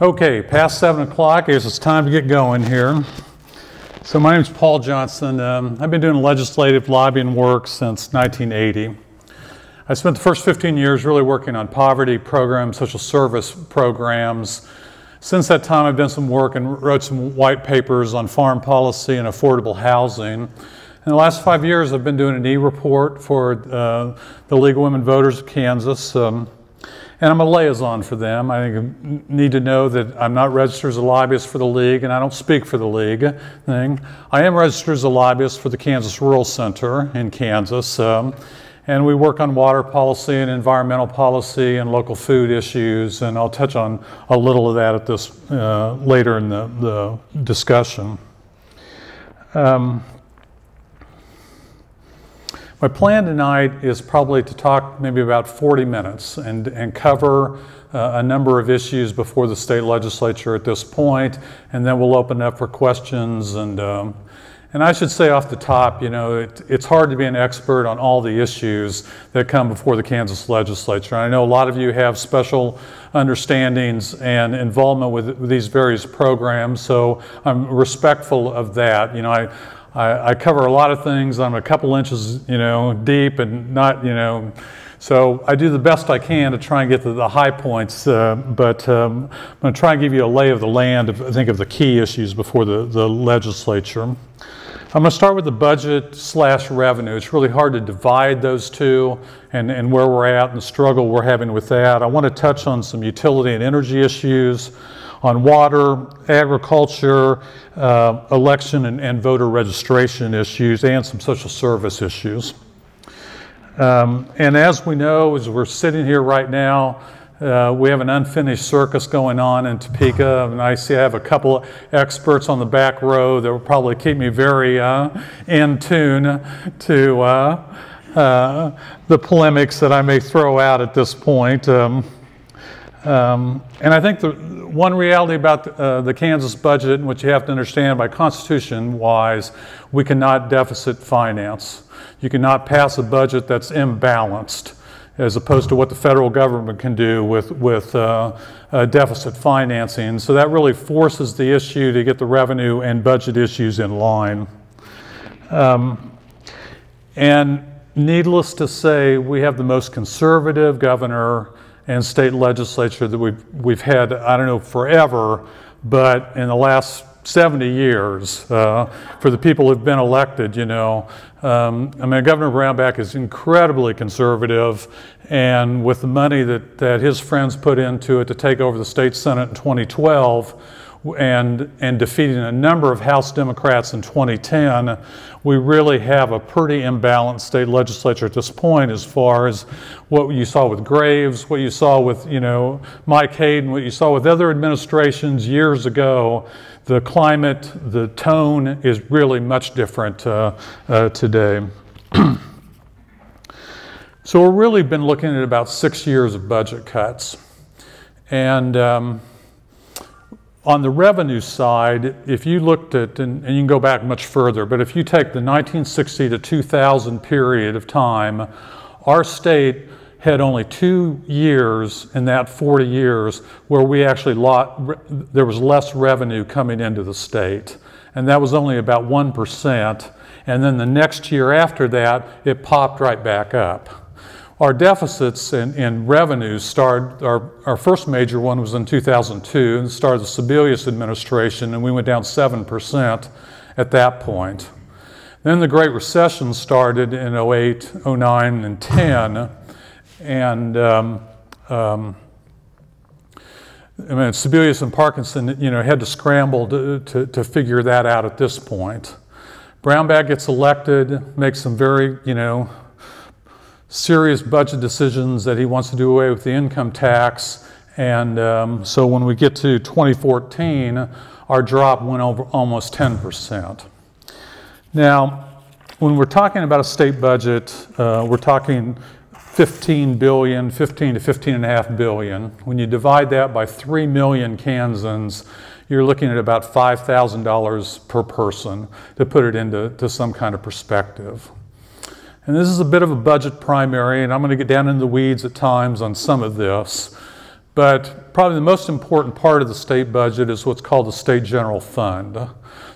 Okay, past 7 o'clock, I guess it's time to get going here. So my name is Paul Johnson. I've been doing legislative lobbying work since 1980. I spent the first 15 years really working on poverty programs, social service programs. Since that time, I've done some work and wrote some white papers on foreign policy and affordable housing. In the last 5 years, I've been doing an e-report for the League of Women Voters of Kansas. And I'm a liaison for them. I think you need to know that I'm not registered as a lobbyist for the League, and I don't speak for the League. I am registered as a lobbyist for the Kansas Rural Center in Kansas. And we work on water policy and environmental policy and local food issues, and I'll touch on a little of that at this later in the discussion. My plan tonight is probably to talk maybe about 40 minutes and cover a number of issues before the state legislature at this point, and then we'll open up for questions. And I should say off the top, you know, it's hard to be an expert on all the issues that come before the Kansas legislature. I know a lot of you have special understandings and involvement with these various programs, so I'm respectful of that. You know, I cover a lot of things. I'm a couple inches, you know, deep and not, you know, so I do the best I can to try and get to the high points, but I'm going to try and give you a lay of the land, I think, of the key issues before the legislature. I'm going to start with the budget / revenue. It's really hard to divide those two and where we're at and the struggle we're having with that. I want to touch on some utility and energy issues, on water, agriculture, election and voter registration issues, and some social service issues. And as we know, as we're sitting here right now, we have an unfinished circus going on in Topeka, and I see I have a couple of experts on the back row that will probably keep me very in tune to the polemics that I may throw out at this point. And I think the one reality about the Kansas budget, and what you have to understand by Constitution-wise, we cannot deficit finance. You cannot pass a budget that's imbalanced, as opposed to what the federal government can do with deficit financing. So that really forces the issue to get the revenue and budget issues in line. And needless to say, we have the most conservative governor and state legislature that we've had, I don't know, forever, but in the last 70 years, for the people who've been elected, you know. I mean, Governor Brownback is incredibly conservative, and with the money that his friends put into it to take over the state Senate in 2012, and defeating a number of House Democrats in 2010, we really have a pretty imbalanced state legislature at this point, as far as what you saw with Graves, what you saw with, you know, Mike Hayden, what you saw with other administrations years ago. The climate, the tone is really much different today. So we've really been looking at about 6 years of budget cuts. And on the revenue side, if you looked at, and you can go back much further, but if you take the 1960 to 2000 period of time, our state had only 2 years in that 40 years where we actually there was less revenue coming into the state. And that was only about 1%. And then the next year after that, it popped right back up. Our deficits in revenues started, our first major one was in 2002, and started the Sebelius administration, and we went down 7% at that point. Then the Great Recession started in 08, 09, and 10, and I mean, Sebelius and Parkinson, you know, had to scramble to figure that out at this point. Brownback gets elected, makes some very, you know, serious budget decisions that he wants to do away with the income tax, and so when we get to 2014, our drop went over almost 10%. Now, when we're talking about a state budget, we're talking 15 billion, 15 to 15.5 billion. When you divide that by 3 million Kansans, you're looking at about $5,000 per person, to put it into some kind of perspective. And this is a bit of a budget primary, and I'm going to get down into the weeds at times on some of this. But probably the most important part of the state budget is what's called the state general fund.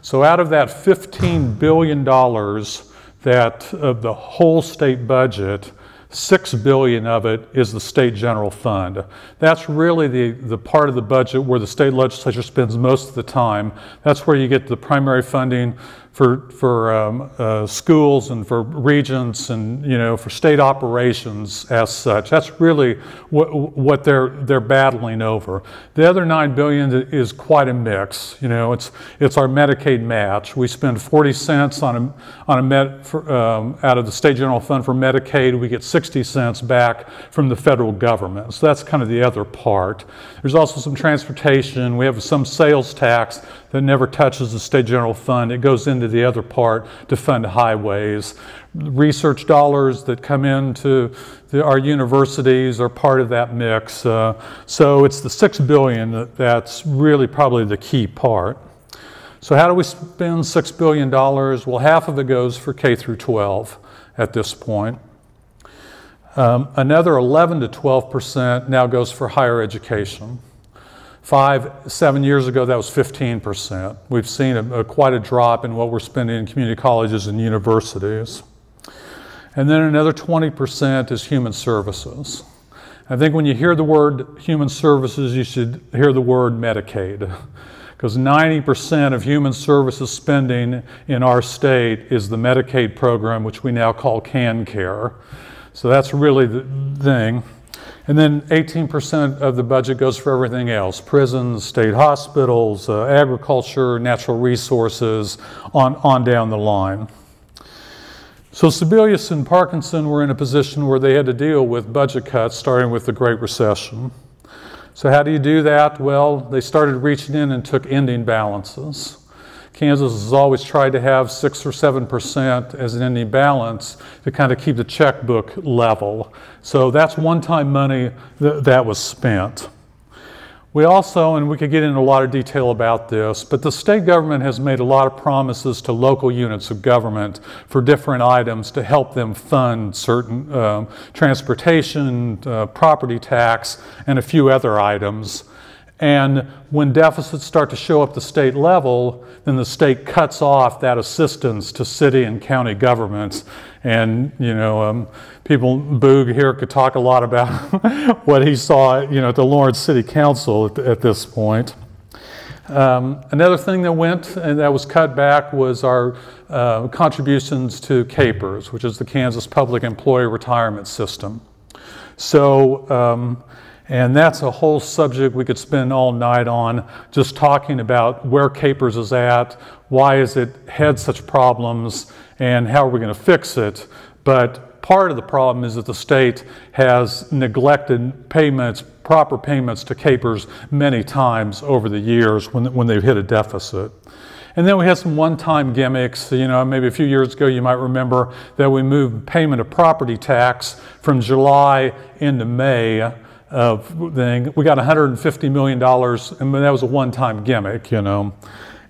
So out of that $15 billion that of the whole state budget, $6 billion of it is the state general fund. That's really the part of the budget where the state legislature spends most of the time. That's where you get the primary funding for schools and for regents and for state operations as such. That's really what they're battling over. The other $9 billion is quite a mix. It's our Medicaid match. We spend 40 cents out of the state general fund for Medicaid. We get 60 cents back from the federal government. So that's kind of the other part. There's also some transportation. We have some sales tax that never touches the state general fund. It goes into the other part to fund highways. Research dollars that come into our universities are part of that mix. So it's the $6 billion that's really probably the key part. So how do we spend $6 billion? Well, half of it goes for K through 12 at this point. Another 11 to 12% now goes for higher education. 7 years ago, that was 15%. We've seen quite a drop in what we're spending in community colleges and universities. And then another 20% is human services. I think when you hear the word human services, you should hear the word Medicaid, because 90% of human services spending in our state is the Medicaid program, which we now call CanCare. So that's really the thing. And then 18% of the budget goes for everything else: prisons, state hospitals, agriculture, natural resources, on down the line. So Sebelius and Parkinson were in a position where they had to deal with budget cuts, starting with the Great Recession. So how do you do that? Well, they started reaching in and took ending balances. Kansas has always tried to have 6 or 7% as an ending balance to kind of keep the checkbook level. So that's one-time money that was spent. We also, and we could get into a lot of detail about this, but the state government has made a lot of promises to local units of government for different items to help them fund certain transportation, property tax, and a few other items. And when deficits start to show up the state level, then the state cuts off that assistance to city and county governments. And, people, Boog here could talk a lot about what he saw, at the Lawrence City Council at this point. Another thing that went and that was cut back was our contributions to KPERS, which is the Kansas Public Employee Retirement System. So, and that's a whole subject we could spend all night on, just talking about where KPERS is at, why has it had such problems, and how are we going to fix it. But part of the problem is that the state has neglected payments, proper payments to KPERS many times over the years when they've hit a deficit. And then we had some one-time gimmicks. Maybe a few years ago you might remember that we moved payment of property tax from July into May. We got $150 million, and that was a one-time gimmick, And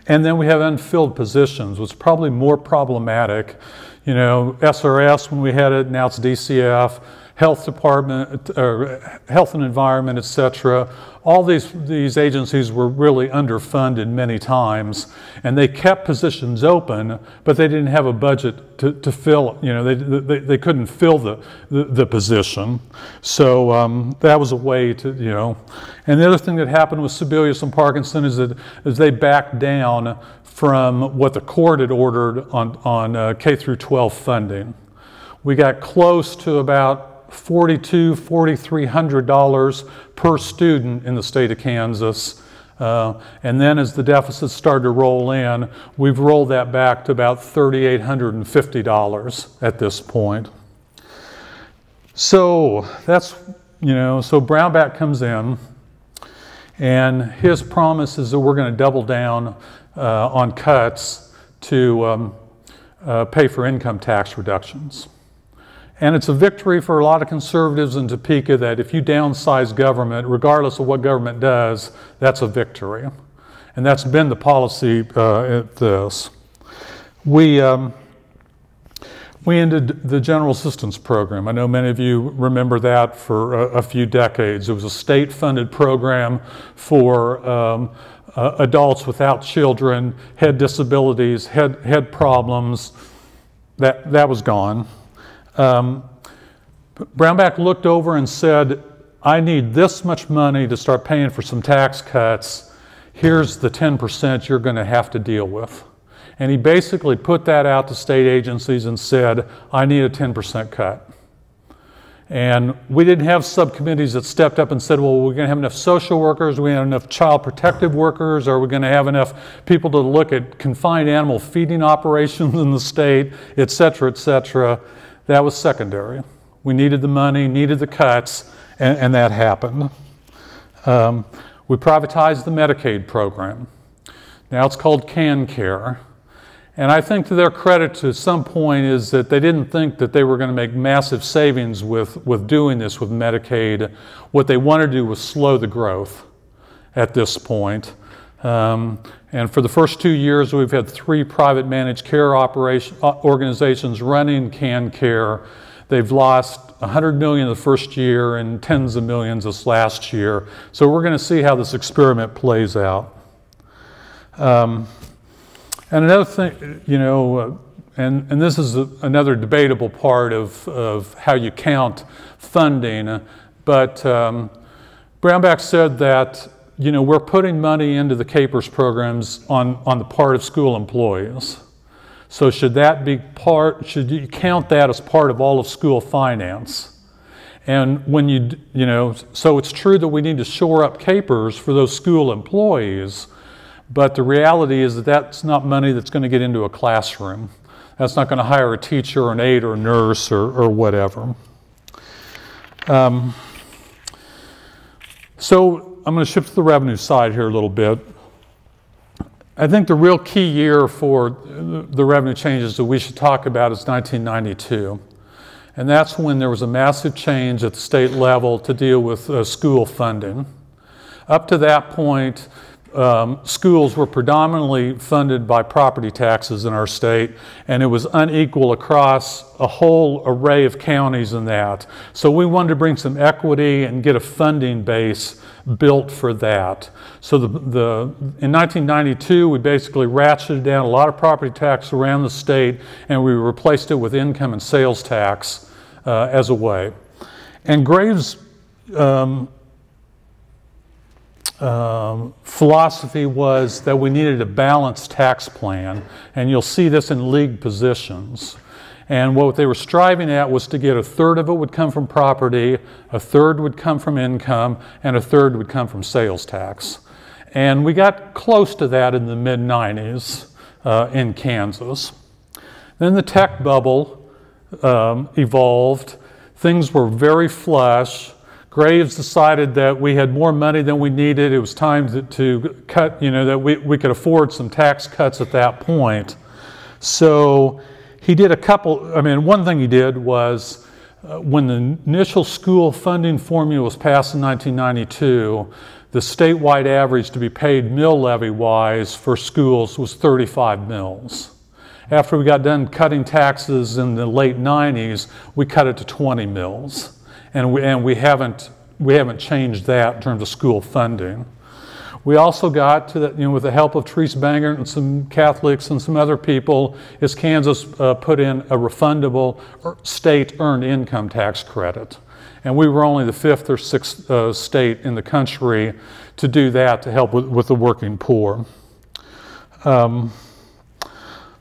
then we have unfilled positions, which is probably more problematic. SRS when we had it, now it's DCF, Health Department, Health and Environment, etc. All these agencies were really underfunded many times, and they kept positions open, but they didn't have a budget to fill. They couldn't fill the position. So that was a way to, And the other thing that happened with Sebelius and Parkinson is that they backed down from what the court had ordered on K through 12 funding. We got close to about $4,300 per student in the state of Kansas. And then as the deficits started to roll in, we've rolled that back to about $3,850 at this point. So that's, so Brownback comes in, and his promise is that we're going to double down on cuts to pay for income tax reductions. And it's a victory for a lot of conservatives in Topeka that if you downsize government, regardless of what government does, that's a victory. And that's been the policy at this. We We ended the General Assistance Program. I know many of you remember that for a few decades. It was a state-funded program for adults without children, had disabilities, had problems. That was gone. Brownback looked over and said, I need this much money to start paying for some tax cuts. Here's the 10% you're going to have to deal with. And he basically put that out to state agencies and said, I need a 10% cut. And we didn't have subcommittees that stepped up and said, well, we're going to have enough social workers, we have enough child protective workers, are we going to have enough people to look at confined animal feeding operations in the state, et cetera, et cetera. That was secondary. We needed the money, needed the cuts, and that happened. We privatized the Medicaid program. Now it's called CanCare. And I think to their credit to some point is that they didn't think that they were going to make massive savings with doing this with Medicaid. What they wanted to do was slow the growth at this point. And for the first 2 years, we've had 3 private managed care organizations running CanCare. They've lost $100 million the first year and tens of millions this last year. So we're going to see how this experiment plays out. And another thing, you know, and this is another debatable part of how you count funding, but Brownback said that, you know, we're putting money into the CAPERS programs on the part of school employees. So should that be should you count that as part of all of school finance? And when you know, so it's true that we need to shore up CAPERS for those school employees, but the reality is that that's not money that's going to get into a classroom. That's not going to hire a teacher or an aide or a nurse or whatever. So I'm going to shift to the revenue side here a little bit. I think the real key year for the revenue changes that we should talk about is 1992. And that's when there was a massive change at the state level to deal with school funding. Up to that point, schools were predominantly funded by property taxes in our state, and it was unequal across a whole array of counties in that. So we wanted to bring some equity and get a funding base built for that. So in 1992, we basically ratcheted down a lot of property tax around the state, and we replaced it with income and sales tax as a way. And Graves' philosophy was that we needed a balanced tax plan, and you'll see this in league positions. And what they were striving at was to get 1/3 of it would come from property, 1/3 would come from income, and 1/3 would come from sales tax. And we got close to that in the mid-90s in Kansas. Then the tech bubble evolved. Things were very flush. Graves decided that we had more money than we needed. It was time to cut, you know, that we could afford some tax cuts at that point. So he did a couple, I mean, one thing he did was when the initial school funding formula was passed in 1992, the statewide average to be paid mill levy-wise for schools was 35 mills. After we got done cutting taxes in the late 90s, we cut it to 20 mills. And we haven't changed that in terms of school funding. We also got to that, you know, with the help of Therese Bangert and some Catholics and some other people, is Kansas put in a refundable state earned income tax credit. And we were only the 5th or 6th state in the country to do that to help with the working poor.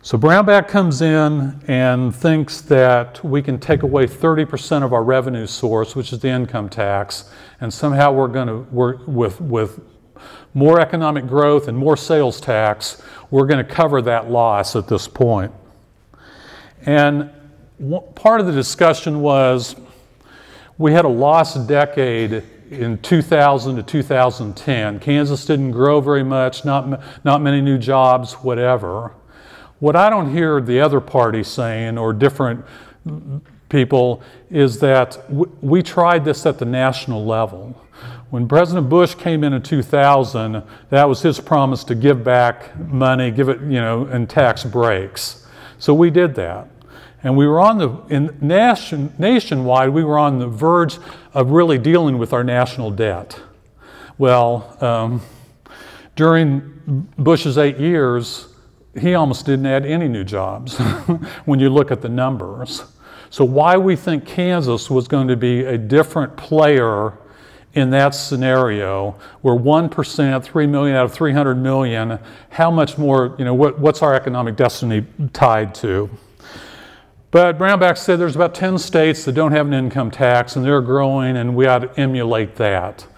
So Brownback comes in and thinks that we can take away 30% of our revenue source, which is the income tax, and somehow we're going to work with more economic growth and more sales tax, we're going to cover that loss at this point. And part of the discussion was we had a lost decade in 2000 to 2010. Kansas didn't grow very much, not many new jobs, whatever. What I don't hear the other party saying, or different people, is that we tried this at the national level. When President Bush came in 2000, that was his promise to give back money, give it, you know, in tax breaks. So we did that. And we were nationwide, we were on the verge of really dealing with our national debt. Well, during Bush's 8 years, he almost didn't add any new jobs when you look at the numbers. So why we think Kansas was going to be a different player in that scenario, where 1%, 3 million out of 300 million, how much more, what's our economic destiny tied to? But Brownback said there's about 10 states that don't have an income tax, and they're growing, and we ought to emulate that.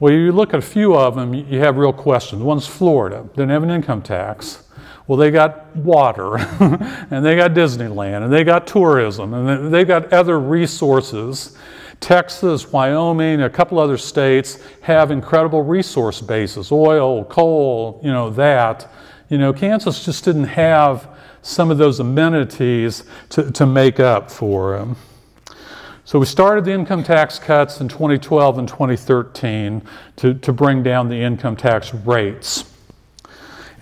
Well, you look at a few of them, you have real questions. One's Florida, doesn't have an income tax. Well, they got water, and they got Disneyland, and they got tourism, and they've got other resources. Texas, Wyoming, a couple other states have incredible resource bases, oil, coal, that. Kansas just didn't have some of those amenities to make up for them. So we started the income tax cuts in 2012 and 2013 to bring down the income tax rates.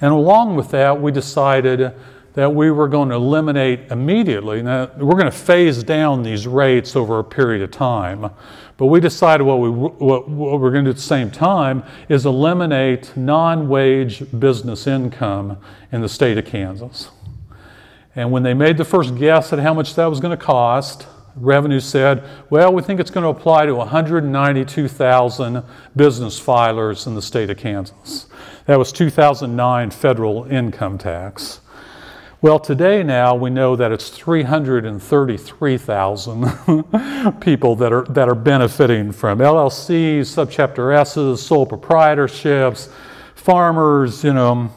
And along with that, we decided that we were going to eliminate immediately. Now, we're going to phase down these rates over a period of time, but we decided what we're going to do at the same time is eliminate non-wage business income in the state of Kansas. And when they made the first guess at how much that was going to cost, Revenue said, well, we think it's going to apply to 192,000 business filers in the state of Kansas. That was 2009 federal income tax. Well, today now we know that it's 333,000 people that are benefiting from LLCs, subchapter S's, sole proprietorships, farmers, the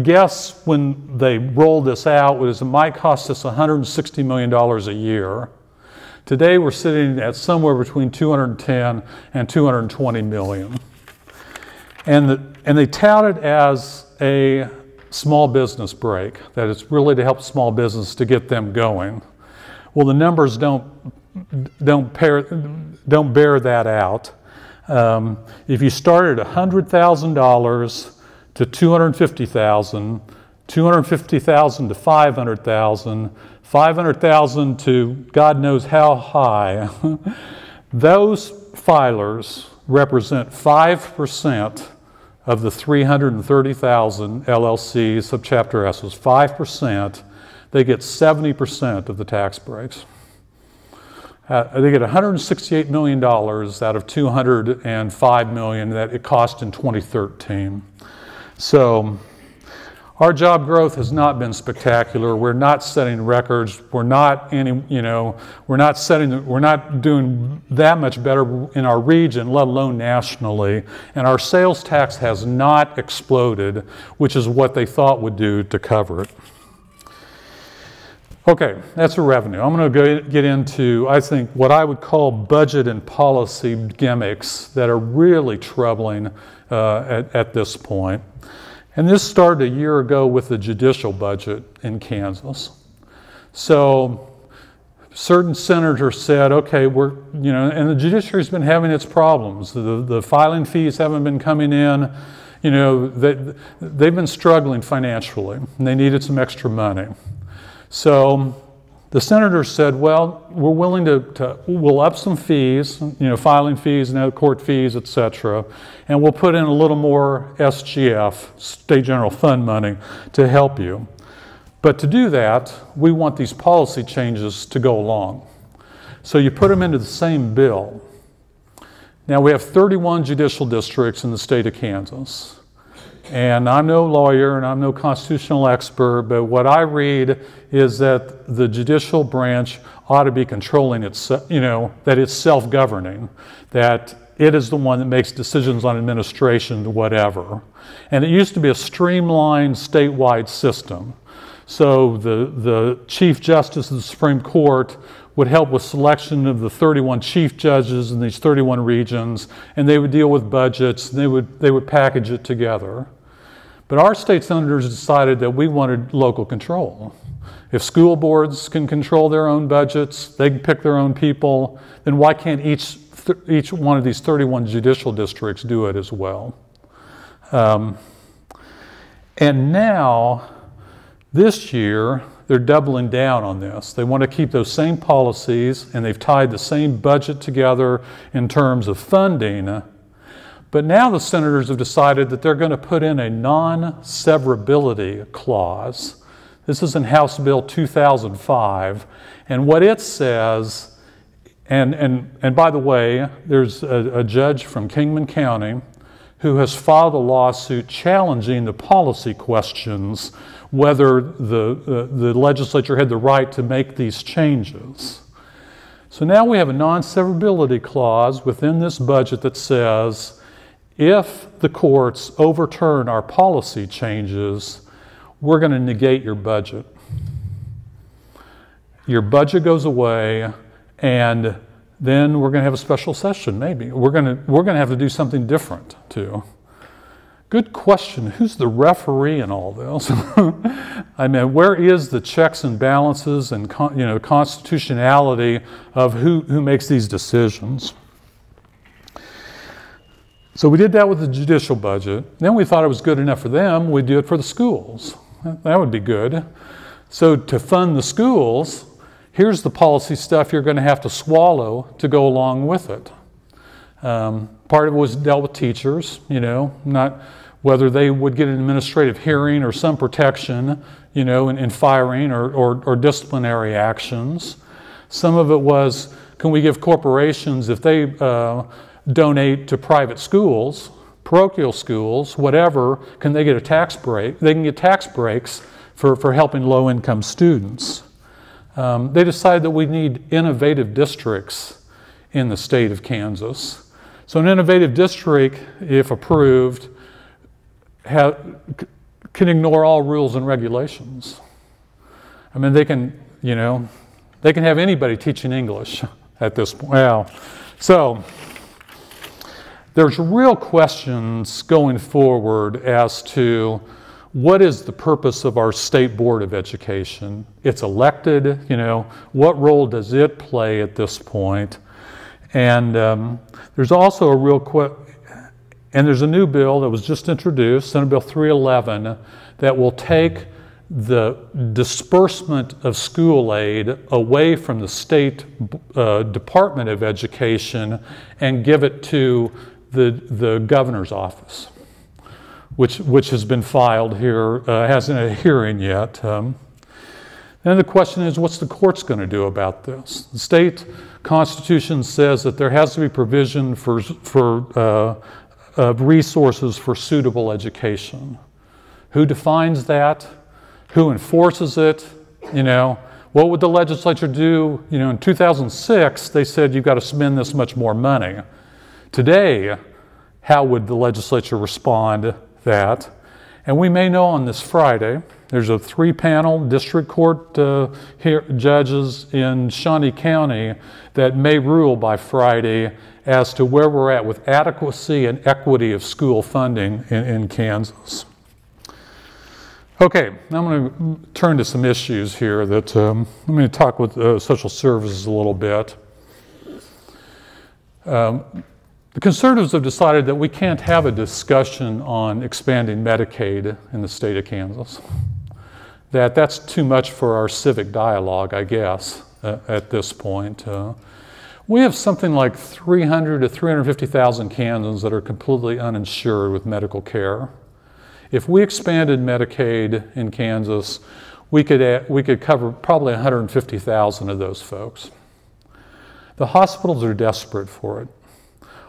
guess when they rolled this out was it might cost us $160 million a year. Today we're sitting at somewhere between 210 and 220 million. And they tout it as a small business break, that it's really to help small business to get them going. Well, the numbers don't bear that out. If you start at $100,000 to 250,000, 250,000 to 500,000, 500,000 to God knows how high, those filers represent 5% of the 330,000 LLCs, subchapter S's, 5%, they get 70% of the tax breaks. They get $168 million out of $205 million that it cost in 2013. So our job growth has not been spectacular. We're not setting records. We're not doing that much better in our region, let alone nationally. And our sales tax has not exploded, which is what they thought would do to cover it. Okay, that's the revenue. I'm going to get into, I think, what I would call budget and policy gimmicks that are really troubling at this point. And this started a year ago with the judicial budget in Kansas. So certain senators said, okay, and the judiciary's been having its problems. The filing fees haven't been coming in. They've been struggling financially, and they needed some extra money. So the senators said, well, we're willing we'll up some fees, filing fees and court fees, et cetera, and we'll put in a little more SGF, State General Fund money, to help you. But to do that, we want these policy changes to go along. So you put them into the same bill. Now we have 31 judicial districts in the state of Kansas. And I'm no lawyer and I'm no constitutional expert, but what I read is that the judicial branch ought to be controlling itself, that it's self-governing, that it is the one that makes decisions on administration, whatever. And it used to be a streamlined statewide system. So the Chief Justice of the Supreme Court would help with selection of the 31 chief judges in these 31 regions, and they would deal with budgets, and they would package it together. But our state senators decided that we wanted local control. If school boards can control their own budgets, they can pick their own people, then why can't each one of these 31 judicial districts do it as well? And now, this year, they're doubling down on this. They want to keep those same policies, and they've tied the same budget together in terms of funding. But now the senators have decided that they're going to put in a non-severability clause. This is in House Bill 2005, and what it says, and by the way, there's a judge from Kingman County who has filed a lawsuit challenging the policy questions, whether the legislature had the right to make these changes. So now we have a non-severability clause within this budget that says, if the courts overturn our policy changes, we're going to negate your budget. Your budget goes away, and then we're going to have a special session, maybe. We're going to have to do something different, too. Good question. Who's the referee in all this? I mean, where is the checks and balances and constitutionality of who makes these decisions? So we did that with the judicial budget. Then we thought it was good enough for them, we'd do it for the schools. That would be good. So to fund the schools, here's the policy stuff you're going to have to swallow to go along with it. Part of it was dealt with teachers, not whether they would get an administrative hearing or some protection, in firing or disciplinary actions. Some of it was, can we give corporations, if they donate to private schools, parochial schools, whatever, can they get a tax break? They can get tax breaks for helping low-income students. They decided that we need innovative districts in the state of Kansas. So an innovative district, if approved, can ignore all rules and regulations. I mean, they can have anybody teaching English at this point. Well, so there's real questions going forward as to what is the purpose of our State Board of Education. It's elected, what role does it play at this point? And there's also a real and there's a new bill that was just introduced, Senate Bill 311, that will take the disbursement of school aid away from the State Department of Education and give it to the governor's office, which has been filed here, hasn't had a hearing yet. Then the question is, what's the courts going to do about this? The state constitution says that there has to be provision for resources for suitable education. Who defines that? Who enforces it? What would the legislature do? In 2006, they said you've got to spend this much more money. Today, how would the legislature respond to that? And we may know on this Friday. There's a 3-panel district court judges in Shawnee County that may rule by Friday as to where we're at with adequacy and equity of school funding in Kansas. Okay, I'm going to turn to some issues here that I'm going to talk with social services a little bit. The conservatives have decided that we can't have a discussion on expanding Medicaid in the state of Kansas. That's too much for our civic dialogue, I guess, at this point. We have something like 300 to 350,000 Kansans that are completely uninsured with medical care. If we expanded Medicaid in Kansas, we could cover probably 150,000 of those folks. The hospitals are desperate for it.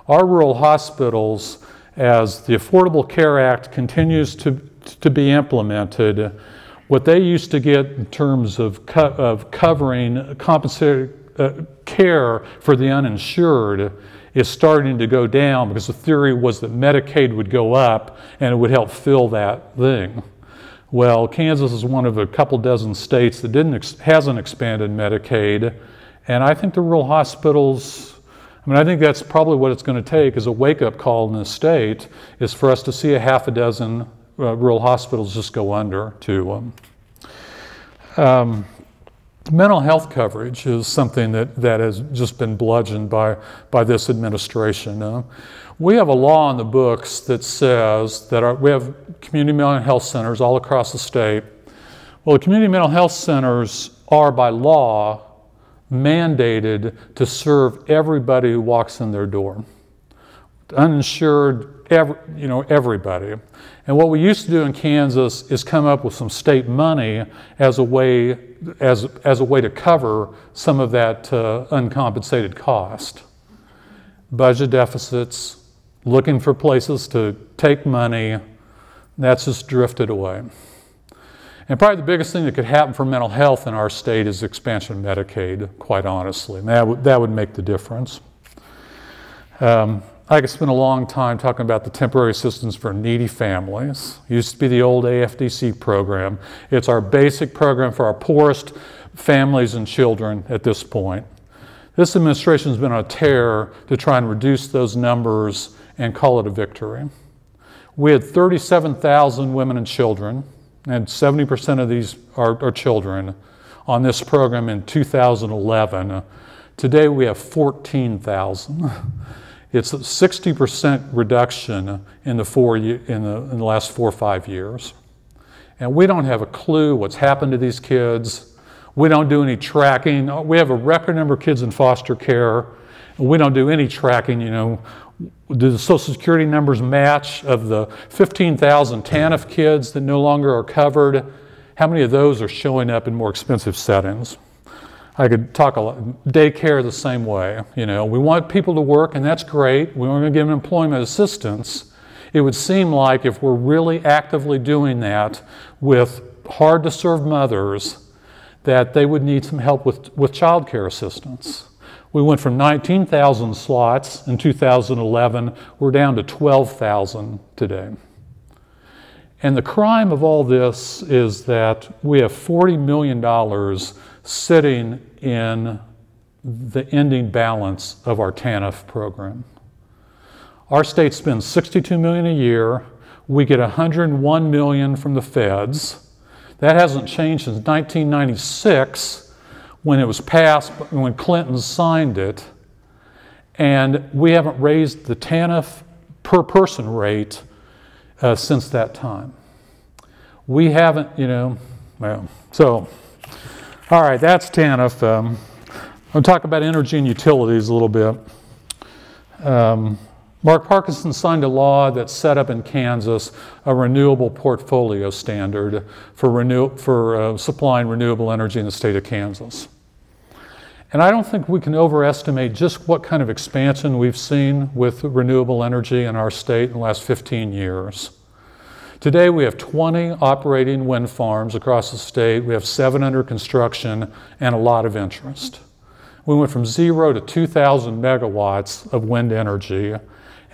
Our rural hospitals, as the Affordable Care Act continues to be implemented, what they used to get in terms of covering compensated care for the uninsured is starting to go down, because the theory was that Medicaid would go up and it would help fill that thing. Well, Kansas is one of a couple dozen states that hasn't expanded Medicaid, and I think the rural hospitals, I think that's probably what it's going to take as a wake-up call in the state, is for us to see a half a dozen rural hospitals just go under to mental health coverage is something that has just been bludgeoned by this administration. We have a law on the books that says that we have community mental health centers all across the state. Well, the community mental health centers are by law mandated to serve everybody who walks in their door. Uninsured, everybody. And what we used to do in Kansas is come up with some state money as a way to cover some of that uncompensated cost. Budget deficits, looking for places to take money, that's just drifted away. And probably the biggest thing that could happen for mental health in our state is expansion of Medicaid, quite honestly. And that would make the difference. I could spend a long time talking about the temporary assistance for needy families. It used to be the old AFDC program. It's our basic program for our poorest families and children at this point. This administration has been on a tear to try and reduce those numbers and call it a victory. We had 37,000 women and children, and 70% of these are children, on this program in 2011. Today we have 14,000. It's a 60% reduction in the last 4 or 5 years. And we don't have a clue what's happened to these kids. We don't do any tracking. We have a record number of kids in foster care. We don't do any tracking, Do the Social Security numbers match of the 15,000 TANF kids that no longer are covered? How many of those are showing up in more expensive settings? I could talk a lot. Daycare the same way. We want people to work, and that's great. We want to give them employment assistance. It would seem like if we're really actively doing that with hard-to-serve mothers, that they would need some help with child care assistance. We went from 19,000 slots in 2011. We're down to 12,000 today. And the crime of all this is that we have $40 million sitting in the ending balance of our TANF program. Our state spends $62 million a year. We get $101 million from the feds. That hasn't changed since 1996 when it was passed, when Clinton signed it. And we haven't raised the TANF per person rate since that time. We haven't, so, all right, that's TANF. I'll talk about energy and utilities a little bit. Mark Parkinson signed a law that set up in Kansas a renewable portfolio standard for supplying renewable energy in the state of Kansas. And I don't think we can overestimate just what kind of expansion we've seen with renewable energy in our state in the last 15 years. Today we have 20 operating wind farms across the state. We have 7 under construction and a lot of interest. We went from 0 to 2,000 megawatts of wind energy.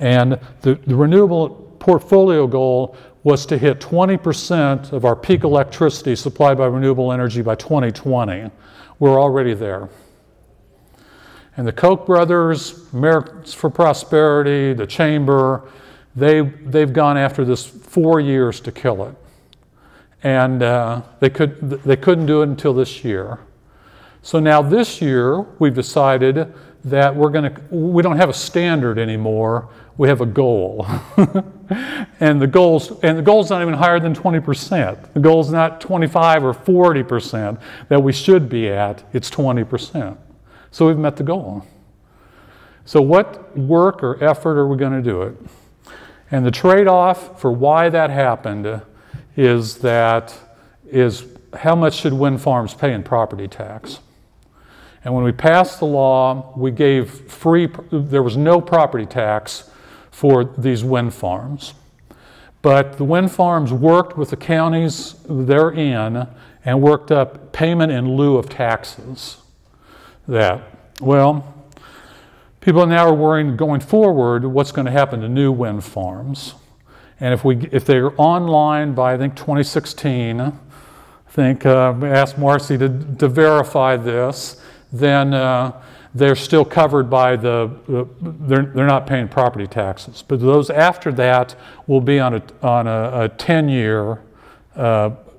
And the renewable portfolio goal was to hit 20% of our peak electricity supplied by renewable energy by 2020. We're already there. And the Koch brothers, Americans for Prosperity, the Chamber, they've gone after this 4 years to kill it. And they couldn't do it until this year. So now this year, we've decided that we don't have a standard anymore, we have a goal. and the goal's not even higher than 20%. The goal's not 25 or 40% that we should be at, it's 20%. So we've met the goal. So what work or effort are we going to do it? And the trade-off for why that happened is how much should wind farms pay in property tax? And when we passed the law, we gave there was no property tax for these wind farms. But the wind farms worked with the counties they're in and worked up payment in lieu of taxes. People now are worrying going forward what's going to happen to new wind farms. And if they're online by, I think, 2016, ask Marcy to verify this, then they're still covered by they're not paying property taxes. But those after that will be on a 10-year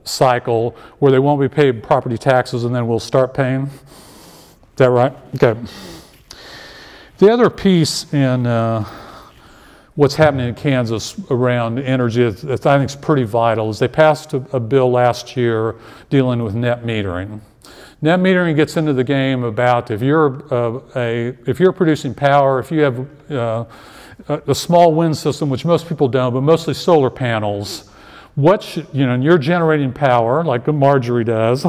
cycle where they won't be paid property taxes and then we'll start paying. Is that right? Okay. The other piece in what's happening in Kansas around energy, that I think is pretty vital, is they passed a bill last year dealing with net metering. Net metering gets into the game about if you're producing power, if you have a small wind system, which most people don't, but mostly solar panels, and you're generating power like Marjorie does.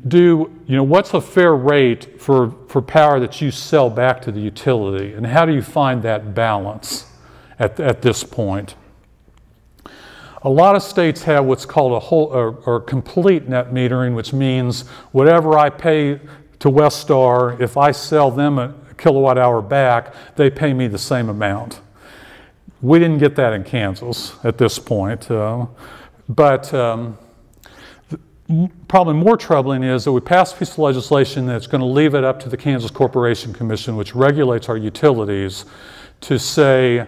What's a fair rate for power that you sell back to the utility, and how do you find that balance at this point? A lot of states have what's called a whole or complete net metering, which means whatever I pay to Westar, if I sell them a kilowatt hour back, they pay me the same amount. We didn't get that in Kansas at this point, probably more troubling is that we passed a piece of legislation that's going to leave it up to the Kansas Corporation Commission, which regulates our utilities, to say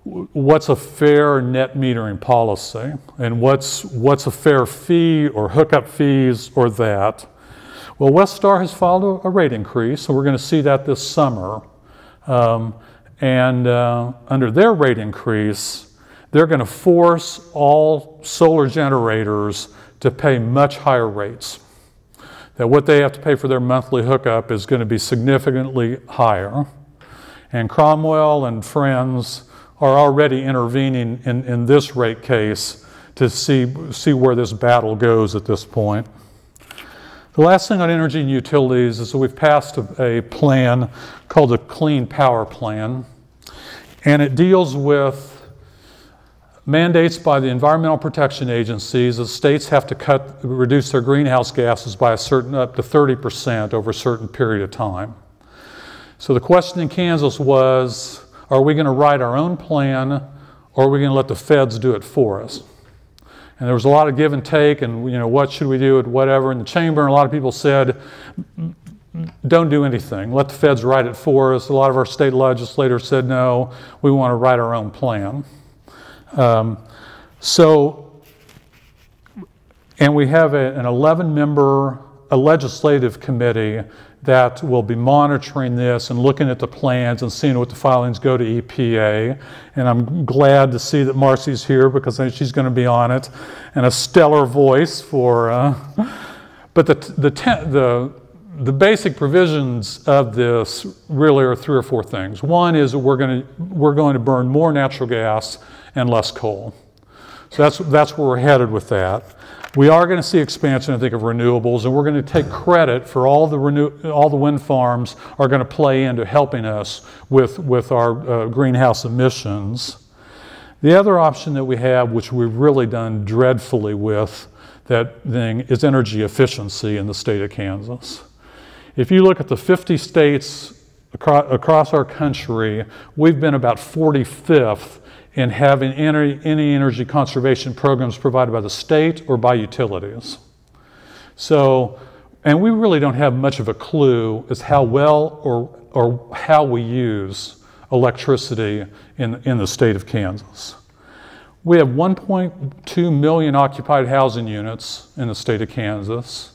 what's a fair net metering policy and what's a fair fee or hookup fees or that. Well, Westar has filed a rate increase, so we're going to see that this summer. Under their rate increase, they're going to force all solar generators to pay much higher rates. That what they have to pay for their monthly hookup is going to be significantly higher. And Cromwell and friends are already intervening in this rate case to see where this battle goes at this point. The last thing on energy and utilities is that we've passed a plan called the Clean Power Plan, and it deals with mandates by the environmental protection agencies that states have to reduce their greenhouse gases by up to 30% over a certain period of time. So the question in Kansas was, are we going to write our own plan, or are we going to let the feds do it for us? And there was a lot of give and take, and what should we do, and whatever in the chamber. And a lot of people said, don't do anything. Let the feds write it for us. A lot of our state legislators said, no, we want to write our own plan. And we have an 11-member legislative committee that will be monitoring this and looking at the plans and seeing what the filings go to EPA. And I'm glad to see that Marcy's here because I think she's going to be on it, and a stellar voice for. But the basic provisions of this really are 3 or 4 things. One is that we're going to burn more natural gas and less coal. So that's where we're headed with that. We are going to see expansion, I think, of renewables, and we're going to take credit for all the wind farms are going to play into helping us with our greenhouse emissions. The other option that we have, which we've really done dreadfully with that thing, is energy efficiency in the state of Kansas. If you look at the 50 states across our country, we've been about 45th in having any energy conservation programs provided by the state or by utilities. So, and we really don't have much of a clue as how well or how we use electricity in the state of Kansas. We have 1.2 million occupied housing units in the state of Kansas.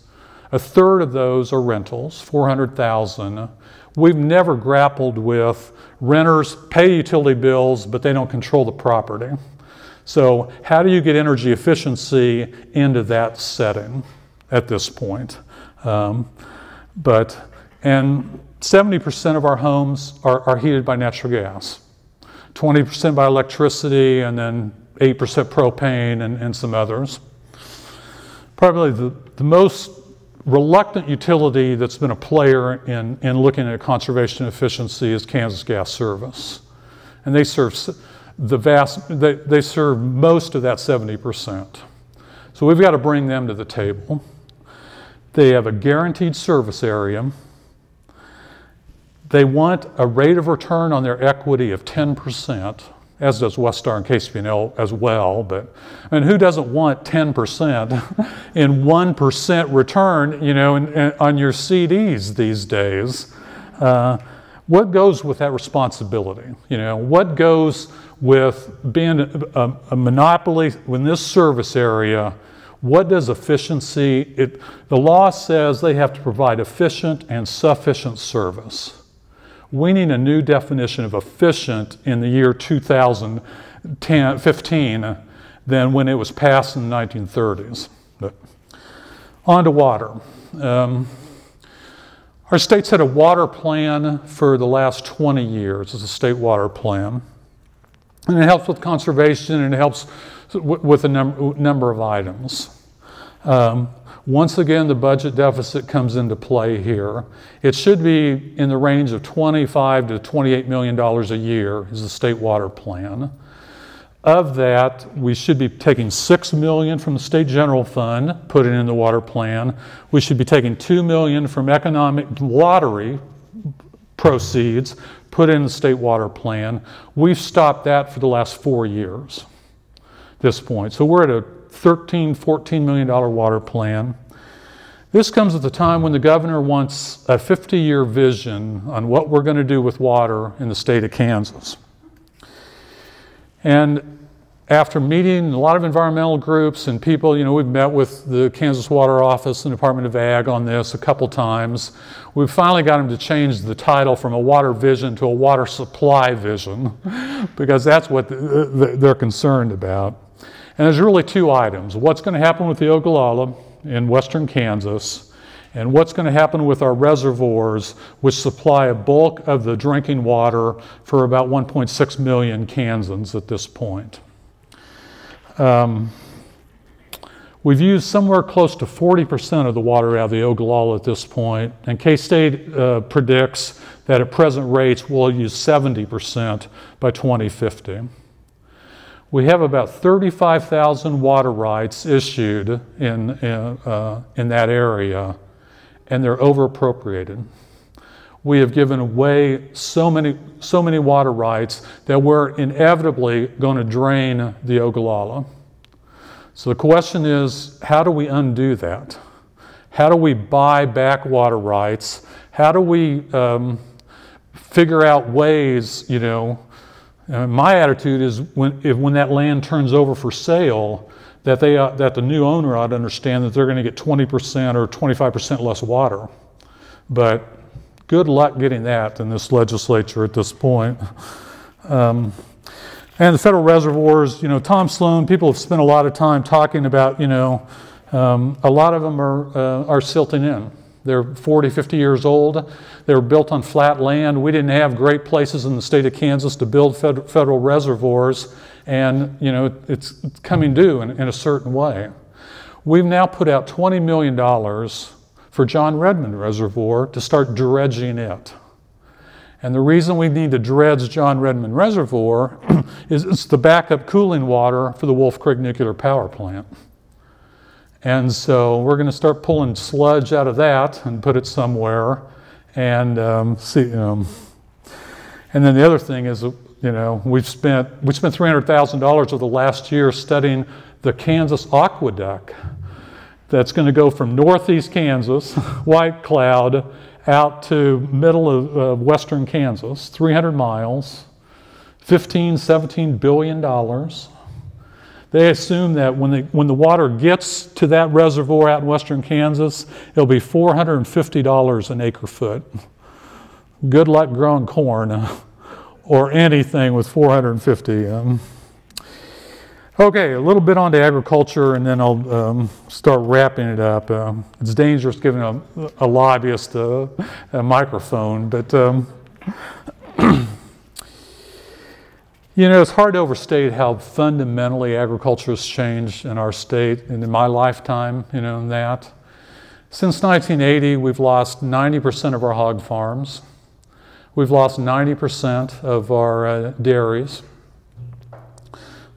A third of those are rentals, 400,000. We've never grappled with renters pay utility bills, but they don't control the property. So how do you get energy efficiency into that setting at this point? And 70% of our homes are heated by natural gas, 20% by electricity, and then 8% propane and some others. Probably the most reluctant utility that's been a player in looking at conservation efficiency is Kansas Gas Service. And they serve they serve most of that 70%. So we've got to bring them to the table. They have a guaranteed service area. They want a rate of return on their equity of 10%, as does Westar and KCP&L as well. But I mean, who doesn't want 10% in 1% return, on your CDs these days? What goes with that responsibility? What goes with being a monopoly in this service area? What does efficiency? The law says they have to provide efficient and sufficient service. We need a new definition of efficient in the year 2015 than when it was passed in the 1930s. But on to water. Our state's had a water plan for the last 20 years. It's a state water plan. And it helps with conservation, and it helps with a number of items. Once again, the budget deficit comes into play here. It should be in the range of $25 to $28 million a year is the state water plan. Of that, we should be taking $6 million from the state general fund, put it in the water plan. We should be taking $2 million from economic lottery proceeds, put in the state water plan. We've stopped that for the last 4 years at this point. So we're at a $13, $14 million water plan. This comes at the time when the governor wants a 50-year vision on what we're going to do with water in the state of Kansas. And after meeting a lot of environmental groups and people, we've met with the Kansas Water Office and Department of Ag on this a couple times. We finally got them to change the title from a water vision to a water supply vision because that's what they're concerned about. And there's really two items. What's going to happen with the Ogallala in western Kansas, and what's going to happen with our reservoirs, which supply a bulk of the drinking water for about 1.6 million Kansans at this point. We've used somewhere close to 40% of the water out of the Ogallala at this point, and K-State predicts that at present rates we'll use 70% by 2050. We have about 35,000 water rights issued in that area, and they're over-appropriated. We have given away so many water rights that we're inevitably going to drain the Ogallala. So the question is, how do we undo that? How do we buy back water rights? How do we figure out ways, my attitude is when that land turns over for sale, that the new owner ought to understand that they're going to get 20% or 25% less water. But good luck getting that in this legislature at this point. And the federal reservoirs, Tom Sloan, people have spent a lot of time talking about, a lot of them are silting in. They're 40, 50 years old. They were built on flat land. We didn't have great places in the state of Kansas to build federal reservoirs, and it's coming due in a certain way. We've now put out $20 million for John Redmond Reservoir to start dredging it. And the reason we need to dredge John Redmond Reservoir is it's the backup cooling water for the Wolf Creek Nuclear Power Plant. And so we're going to start pulling sludge out of that and put it somewhere, and see. And then the other thing is, we spent $300,000 over the last year studying the Kansas aqueduct that's going to go from northeast Kansas, White Cloud, out to middle of western Kansas, 300 miles, $17 billion. They assume that when the water gets to that reservoir out in western Kansas, it'll be $450 an acre foot. Good luck growing corn or anything with 450. Okay, a little bit on to agriculture, and then I'll start wrapping it up. It's dangerous giving a lobbyist a microphone, but it's hard to overstate how fundamentally agriculture has changed in our state and in my lifetime, in that. Since 1980, we've lost 90% of our hog farms. We've lost 90% of our dairies.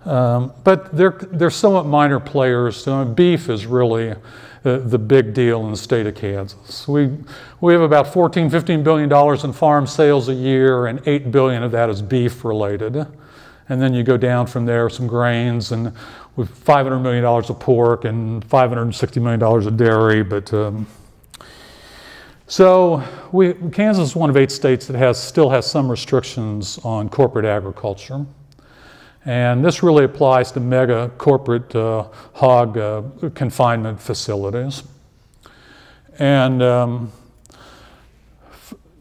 But they're somewhat minor players. Beef is really the big deal in the state of Kansas. We have about $14, $15 billion in farm sales a year, and $8 billion of that is beef related. And then you go down from there, some grains, and with $500 million of pork and $560 million of dairy. But Kansas is one of 8 states that still has some restrictions on corporate agriculture. And this really applies to mega corporate hog confinement facilities. And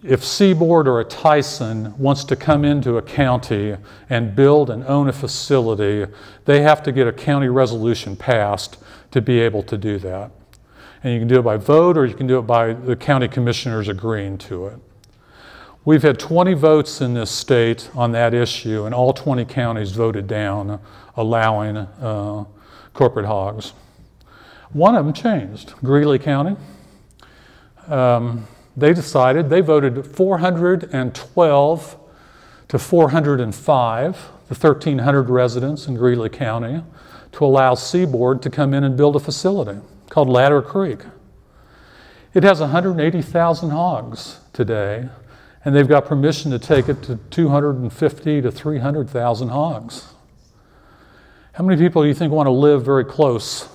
if Seaboard or a Tyson wants to come into a county and build and own a facility, they have to get a county resolution passed to be able to do that. And you can do it by vote, or you can do it by the county commissioners agreeing to it. We've had 20 votes in this state on that issue, and all 20 counties voted down allowing corporate hogs. One of them changed, Greeley County. They voted 412 to 405, the 1,300 residents in Greeley County, to allow Seaboard to come in and build a facility called Ladder Creek. It has 180,000 hogs today, and they've got permission to take it to 250 to 300,000 hogs. How many people do you think want to live very close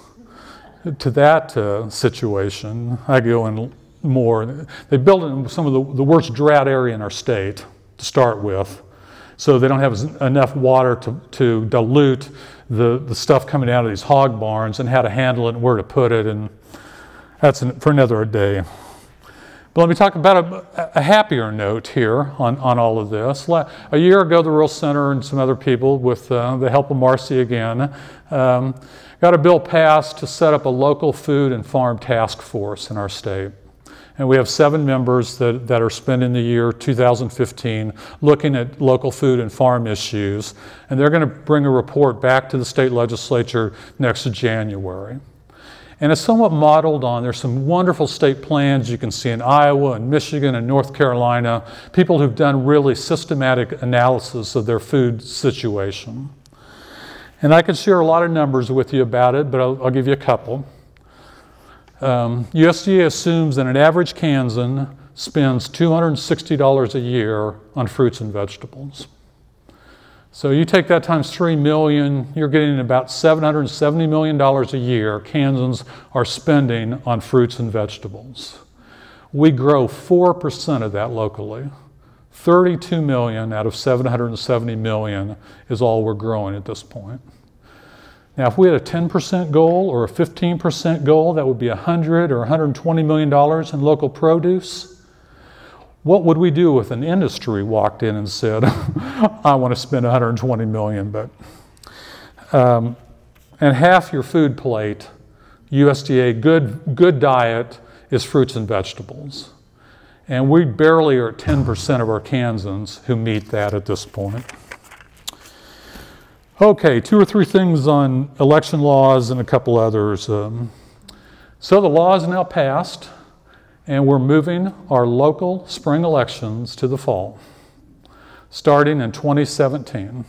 to that situation? I go in more. They built it in some of the worst drought area in our state to start with, so they don't have enough water to dilute the stuff coming out of these hog barns, and how to handle it and where to put it, and that's for another day. But let me talk about a happier note here on all of this. A year ago, the Rural Center and some other people, with the help of Marcy again, got a bill passed to set up a local food and farm task force in our state. And we have 7 members that are spending the year 2015 looking at local food and farm issues. And they're going to bring a report back to the state legislature next January. And it's somewhat modeled on, there's some wonderful state plans you can see in Iowa and Michigan and North Carolina, people who've done really systematic analysis of their food situation. And I could share a lot of numbers with you about it, but I'll give you a couple. USDA assumes that an average Kansan spends $260 a year on fruits and vegetables. So you take that times 3 million, you're getting about $770 million a year Kansans are spending on fruits and vegetables. We grow 4% of that locally. 32 million out of 770 million is all we're growing at this point. Now, if we had a 10% goal or a 15% goal, that would be $100 or $120 million in local produce. What would we do if an industry walked in and said, I want to spend $120 million, but, and half your food plate, USDA good diet, is fruits and vegetables. And we barely are at 10% of our Kansans who meet that at this point. Okay, 2 or 3 things on election laws and a couple others. So the law is now passed, and we're moving our local spring elections to the fall, starting in 2017.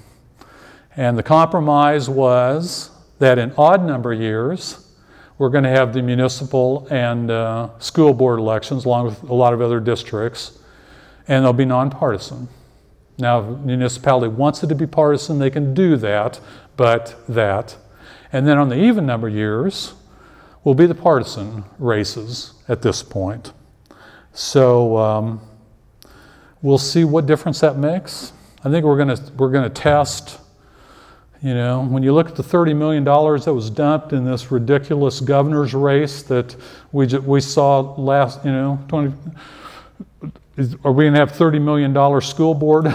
And the compromise was that in odd number years, we're going to have the municipal and school board elections, along with a lot of other districts, and they'll be nonpartisan. Now, if a municipality wants it to be partisan, they can do that, but that. And then on the even number years will be the partisan races at this point. So we'll see what difference that makes. I think we're gonna test, you know, when you look at the $30 million that was dumped in this ridiculous governor's race that we saw last, you know, are we going to have $30 million school board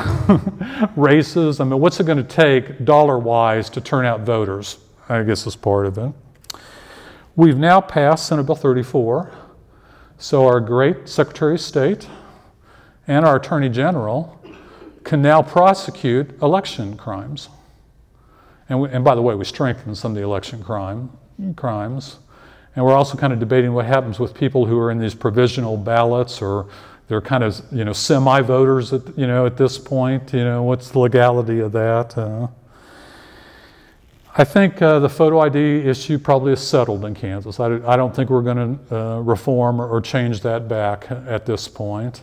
races? I mean, what's it going to take dollar-wise to turn out voters? I guess is part of it. We've now passed Senate Bill 34, so our great Secretary of State and our Attorney General can now prosecute election crimes. And by the way, we strengthened some of the election crimes. And we're also kind of debating what happens with people who are in these provisional ballots, or they're kind of, you know, semi-voters at, you know, at this point. You know, what's the legality of that? I think the photo ID issue probably is settled in Kansas. I don't think we're going to reform or change that back at this point.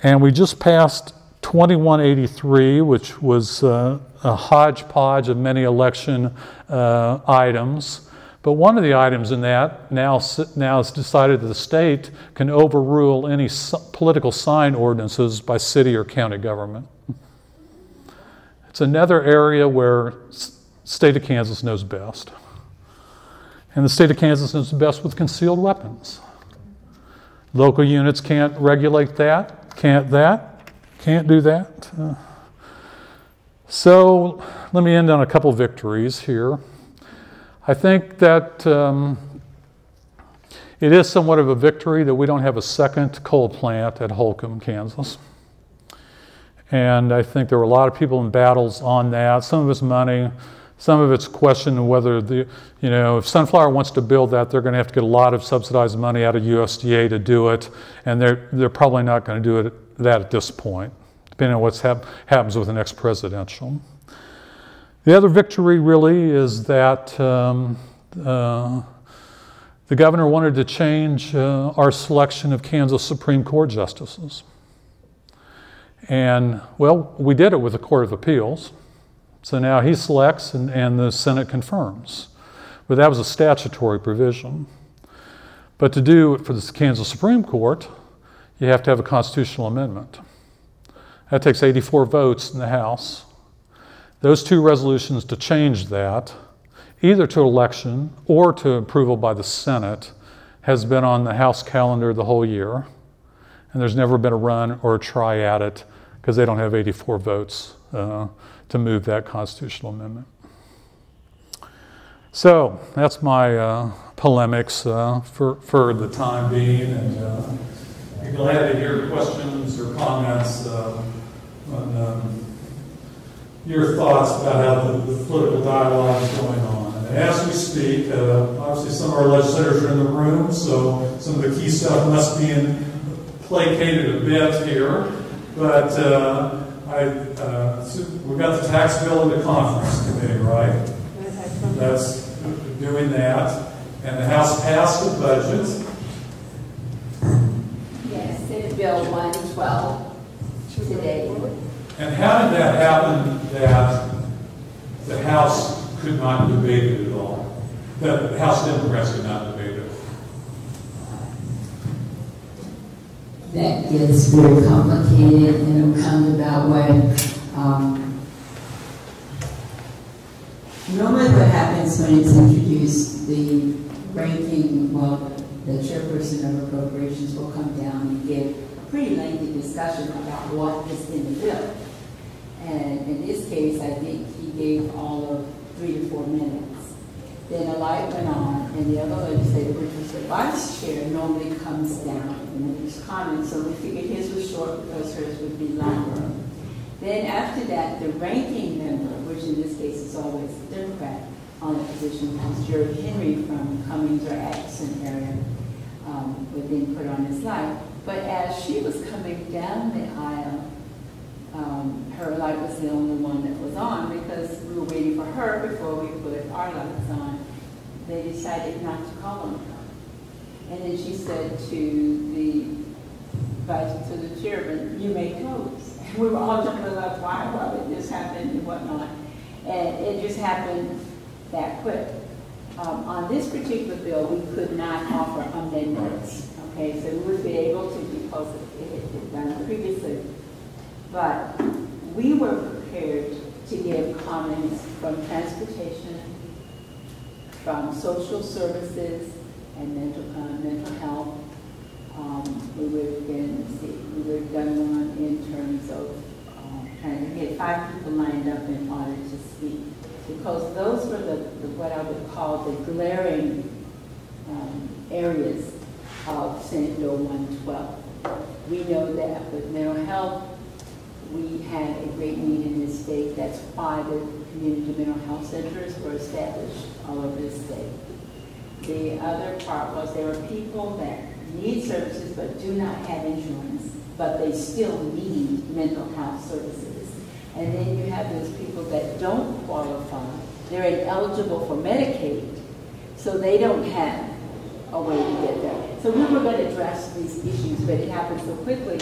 And we just passed 2183, which was a hodgepodge of many election items. But one of the items in that now is decided that the state can overrule any political sign ordinances by city or county government. It's another area where state of Kansas knows best. And the state of Kansas knows best with concealed weapons. Local units can't regulate that, can't do that. So let me end on a couple victories here. I think that it is somewhat of a victory that we don't have a second coal plant at Holcomb, Kansas. And I think there were a lot of people in battles on that. Some of it's money, some of it's question whether if Sunflower wants to build that, they're going to have to get a lot of subsidized money out of USDA to do it, and they're probably not going to do that at this point, depending on what happens with the next presidential. The other victory really is that the governor wanted to change our selection of Kansas Supreme Court justices. And, well, we did it with the Court of Appeals. So now he selects and the Senate confirms. But that was a statutory provision. But to do it for the Kansas Supreme Court, you have to have a constitutional amendment. That takes 84 votes in the House. Those two resolutions to change that, either to election or to approval by the Senate, has been on the House calendar the whole year. And there's never been a run or a try at it because they don't have 84 votes to move that constitutional amendment. So that's my polemics for the time being. And I'm glad to hear questions or comments on your thoughts about how the political dialogue is going on. And as we speak, obviously some of our legislators are in the room, so some of the key stuff must be placated a bit here. But we've got the tax bill in the conference committee, right? That's doing that. And the House passed the budget. Yes, Senate Bill 112 today. And how did that happen that the House could not debate it at all? That the House Democrats could not debate it? That gets very complicated in a roundabout way. Normally what happens when it's introduced, the ranking, the chairperson of appropriations will come down and give a pretty lengthy discussion about what is in the bill. And in this case, I think he gave all of 3 to 4 minutes. Then a light went on, and the other legislator, which was the vice chair, normally comes down and makes comments. So we figured his was short because hers would be longer. Then after that, the ranking member, which in this case is always a Democrat on the position, was Jerry Henry from Cummings or Atchison area, would then put on his light. But as she was coming down the aisle, her light was the only one that was on because we were waiting for her before we put our lights on. They decided not to call on her. And then she said to the chairman, "You may close." And we were all jumping up, why did this happen and whatnot. And it just happened that quick. On this particular bill, we could not offer amendments. Okay, so we would be able to because it had been done previously. But we were prepared to give comments from transportation, from social services, and mental health. We would have done one in terms of trying to get 5 people lined up in order to speak, because those were what I would call the glaring areas of Senate Bill 112. We know that with mental health, we had a great need in this state. That's why the community mental health centers were established all over the state. The other part was there are people that need services but do not have insurance, but they still need mental health services. And then you have those people that don't qualify. They're ineligible for Medicaid, so they don't have a way to get there. So we were going to address these issues, but it happened so quickly,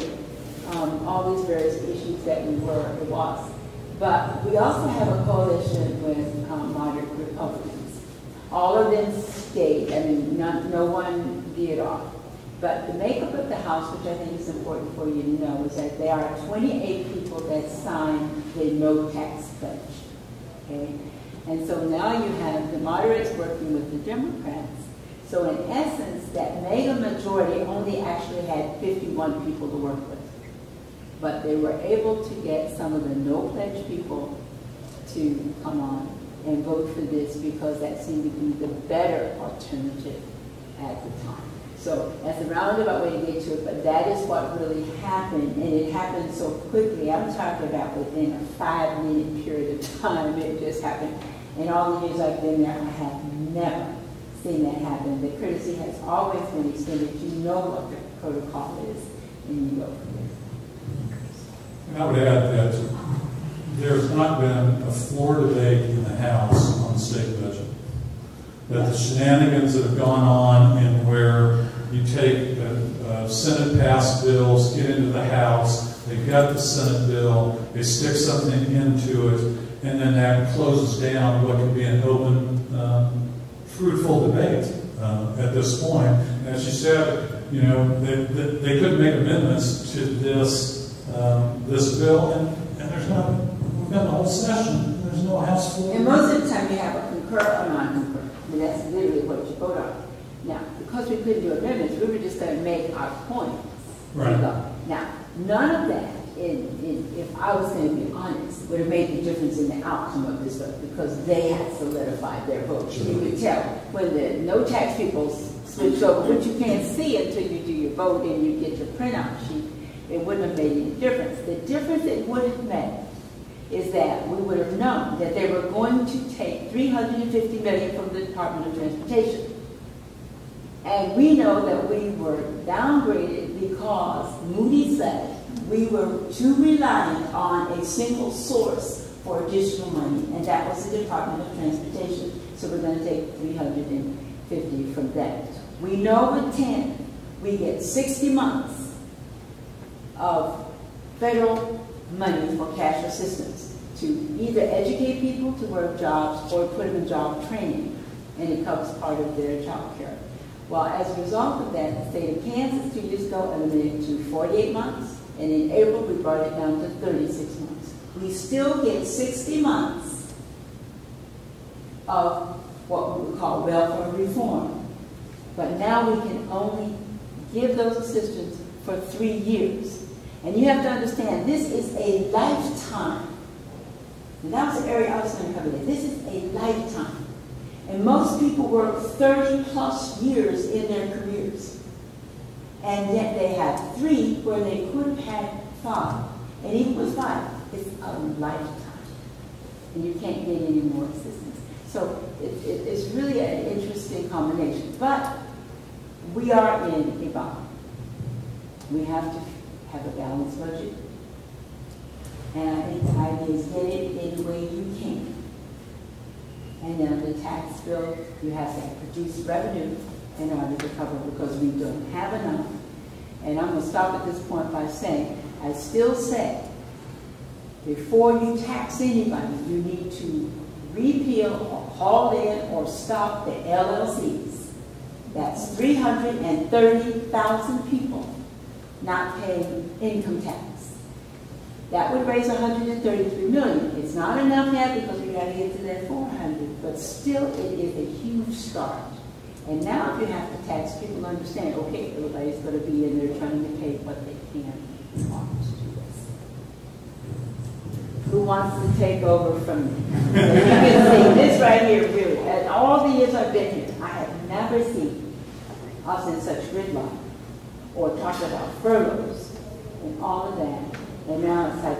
all these various issues that we were, it was. But we also have a coalition with moderate Republicans. All of them stayed. I mean, no one veered off. But the makeup of the House, which I think is important for you to know, is that there are 28 people that signed the no tax pledge. Okay? And so now you have the moderates working with the Democrats. So in essence, that mega majority only actually had 51 people to work with. but they were able to get some of the no-pledge people to come on and vote for this because that seemed to be the better alternative at the time. So that's a roundabout way to get to it, but that is what really happened, and it happened so quickly. I'm talking about within a 5-minute period of time. It just happened. In all the years I've been there, I have never seen that happen. The courtesy has always been extended. You know what the protocol is, and you go from there. And I would add that there's not been a floor debate in the House on the state budget. That the shenanigans that have gone on in where you take Senate passed bills, get into the House, they gut the Senate bill, they stick something into it, and then that closes down what could be an open, fruitful debate at this point. And as you said, you know, they could make amendments to this this bill, and there's not. We've got the whole session. There's no House floor. And most of the time, you have a concur or non-concur. I mean, that's literally what you vote on. Now, because we couldn't do amendments, we were just going to make our points. Right. Now, none of that, if I was going to be honest, would have made the difference in the outcome of this vote because they had solidified their vote. Sure. You could tell when the no tax people switched over, which you can't see until you do your vote and you get your printout sheet, it wouldn't have made any difference. The difference it would have made is that we would have known that they were going to take $350 million from the Department of Transportation. And we know that we were downgraded because Moody's said we were too reliant on a single source for additional money, and that was the Department of Transportation. So we're going to take $350 from that. We know with 10, we get 60 months of federal money for cash assistance to either educate people to work jobs or put them in job training, and it covers part of their child care. Well, as a result of that, the state of Kansas 2 years ago eliminated to 48 months, and in April we brought it down to 36 months. We still get 60 months of what we would call welfare reform, but now we can only give those assistance for 3 years. And you have to understand, this is a lifetime. And that was the area I was going to cover today. This is a lifetime. And most people work 30+ years in their careers. And yet they have 3 where they could have had 5. And even with 5, it's a lifetime. And you can't get any more assistance. So it's really an interesting combination. But we are in a bind. We have to have a balanced budget. And I think the idea is get it any way you can. And then the tax bill, you have to produce revenue in order to cover because we don't have enough. And I'm going to stop at this point by saying, I still say, before you tax anybody, you need to repeal or haul in or stop the LLCs. That's 330,000 people not paying income tax. That would raise $133 million. It's not enough yet because we got to get to that 400, but still it is a huge start. And now if you have to tax, people understand, okay, everybody's going to be in there trying to pay what they can in order to do this. Who wants to take over from me? You can see this right here, really. And all the years I've been here, I have never seen us in such gridlock or talk about furloughs and all of that. And now it's like,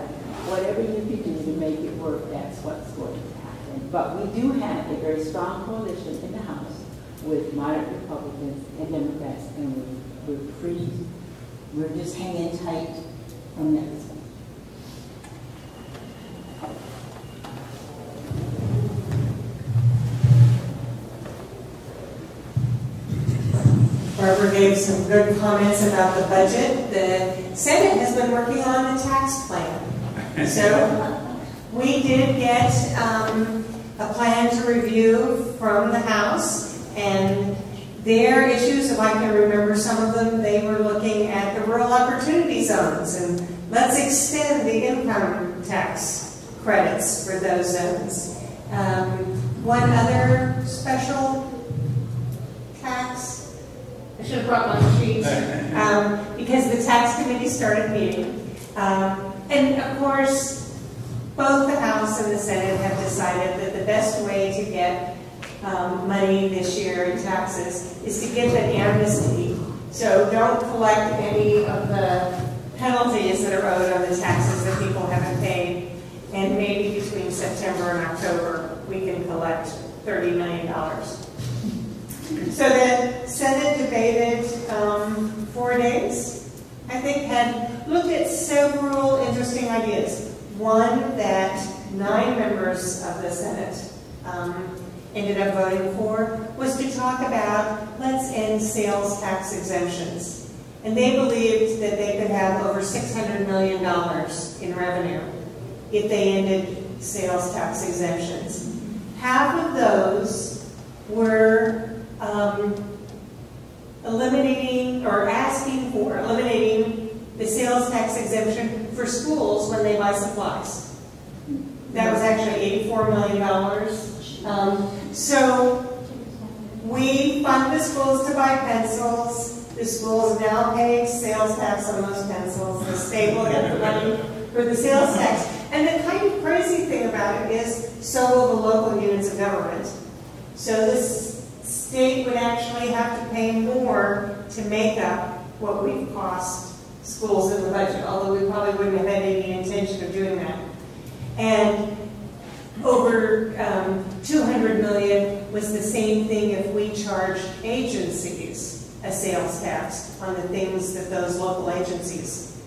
whatever you can do to make it work, that's what's going to happen. But we do have a very strong coalition in the House with moderate Republicans and Democrats, and we're just hanging tight from that respect. Barbara gave some good comments about the budget. The Senate has been working on the tax plan. So we did get a plan to review from the House, and their issues, if I can remember some of them, they were looking at the rural opportunity zones, and let's extend the income tax credits for those zones. One other special tax, I should have brought my sheets, because the tax committee started meeting. And of course, both the House and the Senate have decided that the best way to get money this year in taxes is to give an amnesty. So don't collect any of the penalties that are owed on the taxes that people haven't paid. And maybe between September and October, we can collect $30 million. So the Senate debated 4 days, I think, had looked at several interesting ideas. One that 9 members of the Senate ended up voting for was to talk about, let's end sales tax exemptions. And they believed that they could have over $600 million in revenue if they ended sales tax exemptions. Half of those were eliminating or asking for eliminating the sales tax exemption for schools when they buy supplies. That was actually $84 million. So we fund the schools to buy pencils. The schools now pay sales tax on those pencils. The state will get the money for the sales tax. And the kind of crazy thing about it is, so will the local units of government. So this state would actually have to pay more to make up what we've cost schools in the budget, although we probably wouldn't have had any intention of doing that. And over $200 million was the same thing if we charged agencies a sales tax on the things that those local agencies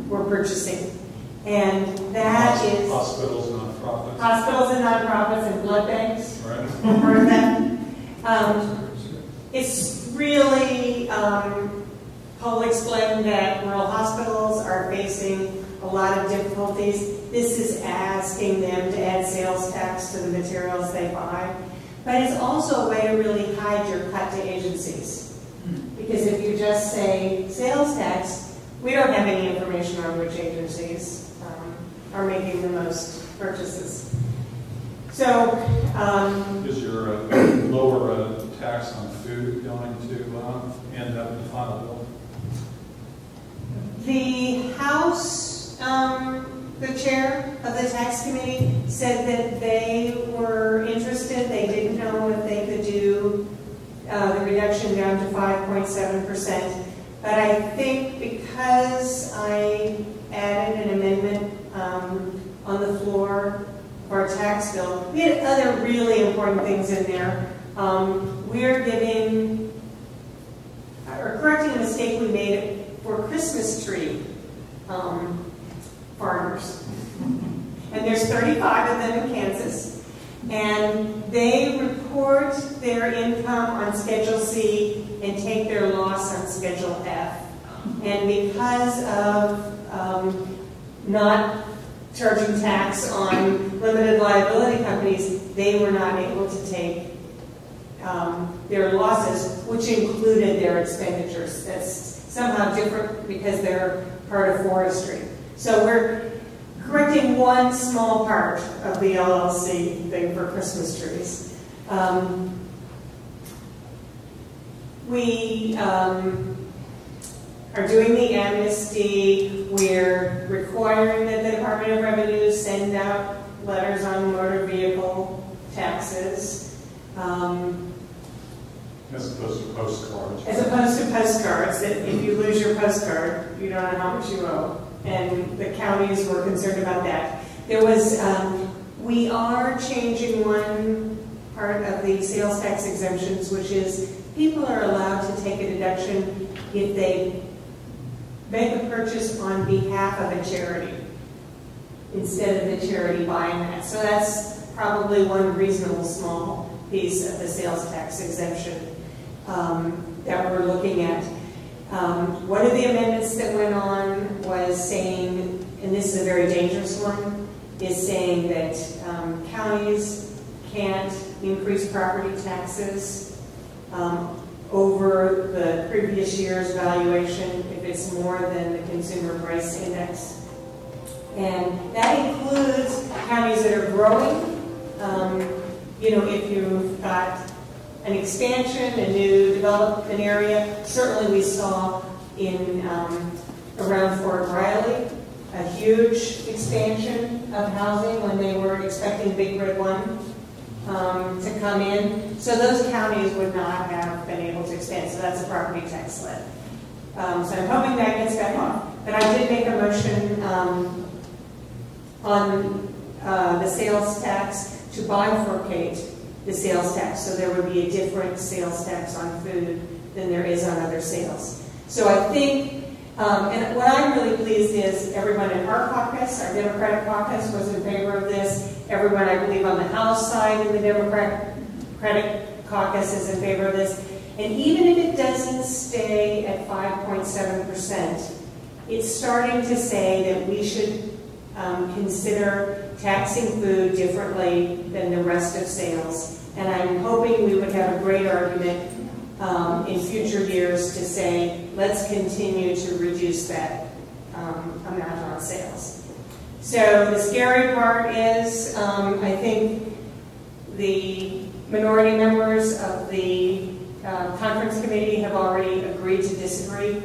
were purchasing. And that is hospitals and nonprofits. Hospitals and nonprofits and blood banks. Right. Part of that. It's really, Paul explained that rural hospitals are facing a lot of difficulties. This is asking them to add sales tax to the materials they buy. But it's also a way to really hide your cut to agencies. Because if you just say sales tax, we don't have any information on which agencies are making the most purchases. So, is your lower tax on food going to end up in the final bill? The House, the chair of the tax committee, said that they were interested. They didn't know if they could do the reduction down to 5.7%. But I think because I added an amendment on the floor for our tax bill, we had other really important things in there. We're giving, or correcting a mistake we made for Christmas tree farmers. And there's 35 of them in Kansas. And they report their income on Schedule C and take their loss on Schedule F. And because of not charging tax on limited liability companies, they were not able to take their losses, which included their expenditures. That's somehow different because they're part of forestry. So we're correcting one small part of the LLC thing for Christmas trees. We are doing the amnesty. We're requiring that the Department of Revenue send out letters on motor vehicle taxes. As opposed to postcards. As opposed to postcards, that if you lose your postcard, you don't know how much you owe. And the counties were concerned about that. There was, we are changing one part of the sales tax exemptions, which is people are allowed to take a deduction if they make a purchase on behalf of a charity instead of the charity buying that. So that's probably one reasonable small piece of the sales tax exemption that we're looking at. One of the amendments that went on was saying, and this is a very dangerous one, is saying that counties can't increase property taxes over the previous year's valuation if it's more than the consumer price index. And that includes counties that are growing. You know, if you've got an expansion, a new development area, certainly we saw in around Fort Riley, a huge expansion of housing when they were expecting Big Red 1 to come in. So those counties would not have been able to expand, so that's a property tax slip. So I'm hoping that gets back on. But I did make a motion on the sales tax to bifurcate the sales tax, so there would be a different sales tax on food than there is on other sales. So I think, and what I'm really pleased is everyone in our caucus, our Democratic caucus, was in favor of this. Everyone, I believe, on the House side of the Democratic caucus is in favor of this. And even if it doesn't stay at 5.7%, it's starting to say that we should consider taxing food differently than the rest of sales. And I'm hoping we would have a great argument in future years to say, let's continue to reduce that amount on sales. So the scary part is, I think the minority members of the conference committee have already agreed to disagree.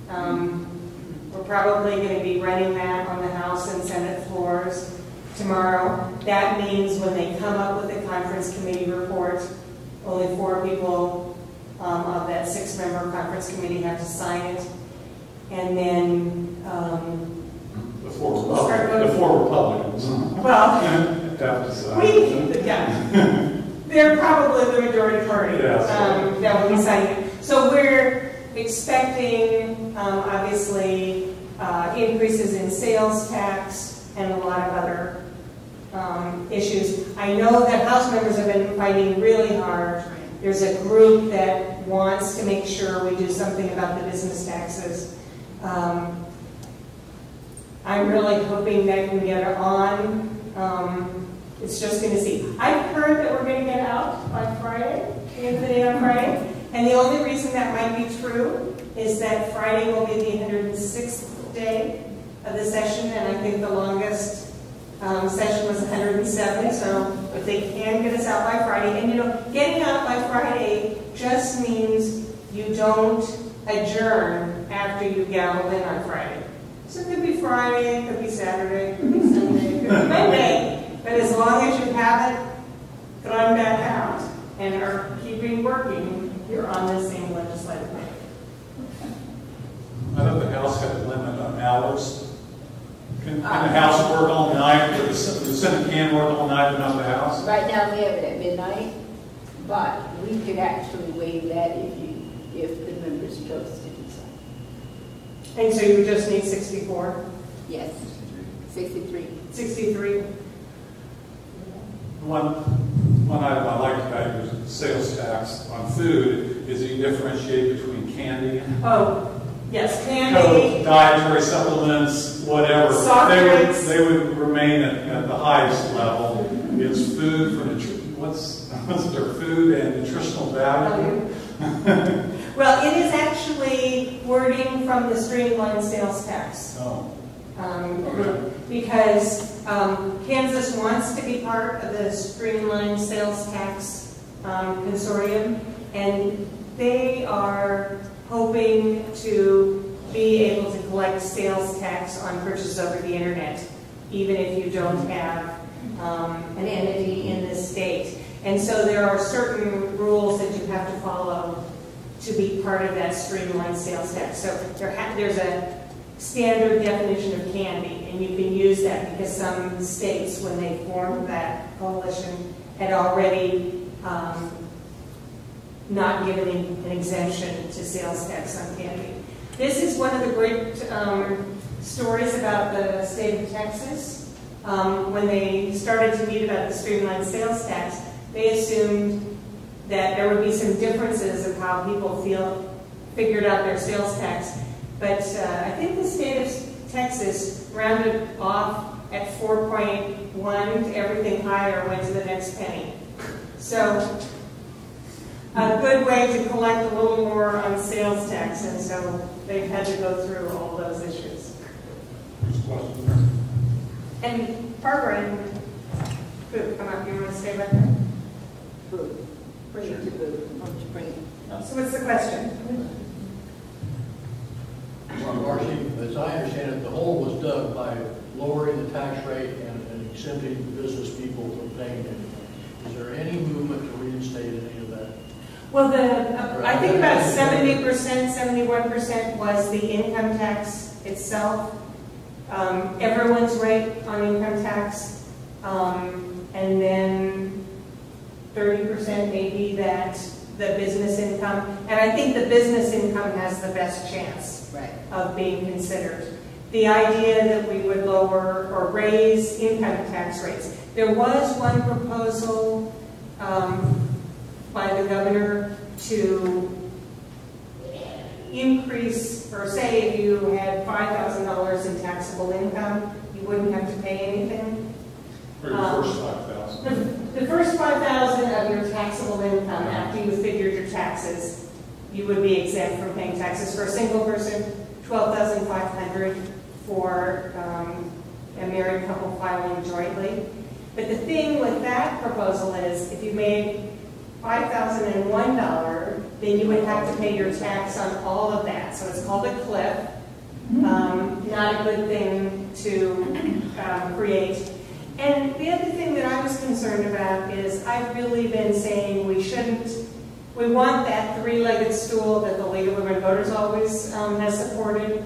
We're probably going to be running that on the House and Senate floors tomorrow. That means when they come up with the conference committee report, only 4 people of that 6-member conference committee have to sign it. And then the 4 Republicans. Well, have to sign. yeah, they're probably the majority party that will be signing it. So we're expecting, obviously, increases in sales tax and a lot of other issues. I know that House members have been fighting really hard. There's a group that wants to make sure we do something about the business taxes. I'm really hoping that we get it on. It's just going to see. I've heard that we're going to get out by Friday, the end of the day on Friday. And the only reason that might be true is that Friday will be the 106th day of the session, and I think the longest session was 107. So if they can get us out by Friday, and you know, getting out by Friday just means you don't adjourn after you gavel in on Friday. So it could be Friday, it could be Saturday, it could be Sunday, it could be Monday. But as long as you haven't gone back out and are keeping working, you're on the same legislative day. I know the House had a limit on hours. Can the House work all night? The Senate can work all night, but not the House? Right now we have it at midnight, but we could actually waive that if the members chose to do so. And so you would just need 64? Yes, 63. 63. One item I like about your sales tax on food is that you differentiate between candy, Oh, yes, candy. Coke, dietary supplements, whatever. Soft drinks. They would remain at the highest level. It's food for what's their food and nutritional value. Well, it is actually wording from the streamlined sales tax. Oh. Because Kansas wants to be part of the streamlined sales tax consortium, and they are hoping to be able to collect sales tax on purchases over the internet, even if you don't have an entity in the state. And so there are certain rules that you have to follow to be part of that streamlined sales tax. So there's a standard definition of candy, and you can use that because some states, when they formed that coalition, had already not given an exemption to sales tax on candy. This is one of the great stories about the state of Texas. When they started to meet about the streamlined sales tax, they assumed that there would be some differences of how people figured out their sales tax. But I think the state of Texas rounded off at 4.1, everything higher went to the next penny. So a good way to collect a little more on sales tax, and so they've had to go through all those issues. And Barbara and Boo, come up. You want to stay back there? Boo. Bring it to Boo. Why don't you bring it? So what's the question? One Marcy, as I understand it, the hole was dug by lowering the tax rate and exempting business people from paying anything. Is there any movement to reinstate any of that? Well, I think about 70%, 71% was the income tax itself. Everyone's rate on income tax. And then 30% maybe that the business income. And I think the business income has the best chance of being considered. The idea that we would lower or raise income tax rates. There was one proposal by the governor to increase, or say if you had $5,000 in taxable income, you wouldn't have to pay anything. For your first 5,000. The first 5,000 of your taxable income, after you figured your taxes, you would be exempt from paying taxes. For a single person, $12,500 for a married couple filing jointly. But the thing with that proposal is, if you made $5,001, then you would have to pay your tax on all of that. So it's called a cliff. Not a good thing to create. And the other thing that I was concerned about is I've really been saying we want that three-legged stool that the League of Women Voters always has supported,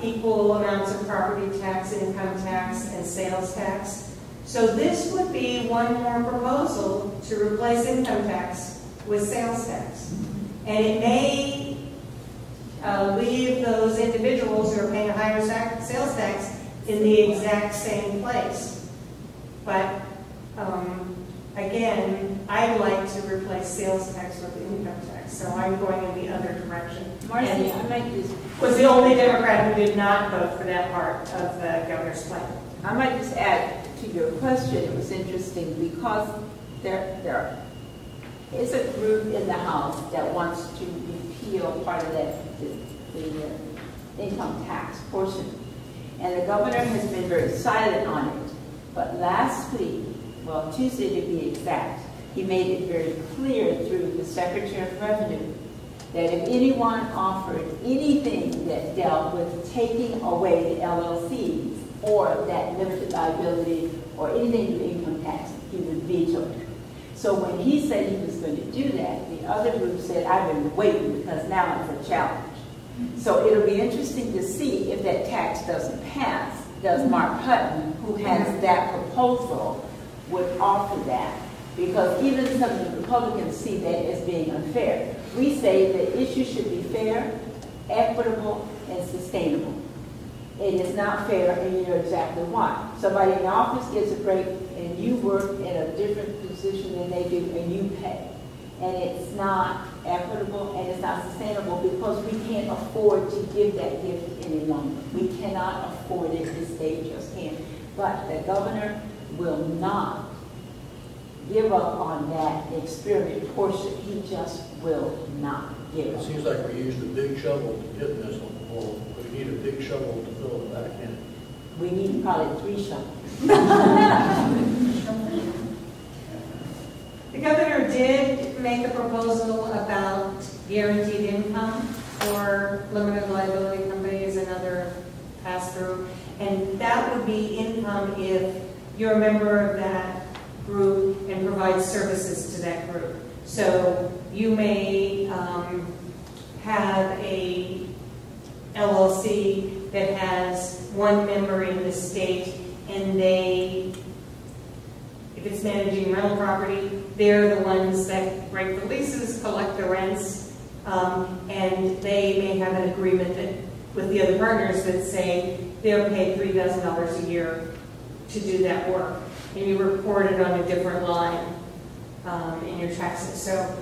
equal amounts of property tax, income tax, and sales tax. So this would be one more proposal to replace income tax with sales tax. And it may leave those individuals who are paying a higher sales tax in the exact same place. But again, I'd like to replace sales tax with income tax, so I'm going in the other direction. Marcy, I might just... Was the only Democrat who did not vote for that part of the governor's plan. I might just add to your question, it was interesting because there is a group in the House that wants to repeal part of that, the income tax portion. And the governor has been very silent on it. But last week, well, Tuesday to be exact, he made it very clear through the Secretary of Revenue that if anyone offered anything that dealt with taking away the LLCs or that limited liability or anything to income tax, he would veto it. So when he said he was going to do that, the other group said, I've been waiting because now it's a challenge. So it'll be interesting to see if that tax doesn't pass. Does Mark Hutton, who has that proposal, would offer that? Because even some of the Republicans see that as being unfair. We say that issues should be fair, equitable, and sustainable. It is not fair, and you know exactly why. Somebody in the office gets a break, and you work in a different position than they do, and you pay. And it's not equitable, and it's not sustainable because we can't afford to give that gift any longer. We cannot afford it. This state just can't. But the governor will not give up on that experiment portion. He just will not give It up. seems like we used a big shovel to get this on the hole. We need a big shovel to fill it back in. We need probably 3 shovels. The governor did make a proposal about guaranteed income for limited liability companies and other pass-through. And that would be income if you're a member of that group and provide services to that group. So you may have a LLC that has one member in the state, and if it's managing rental property, they're the ones that break the leases, collect the rents, and they may have an agreement with the other partners that say they're paid $3,000 a year to do that work. And you report it on a different line in your taxes. So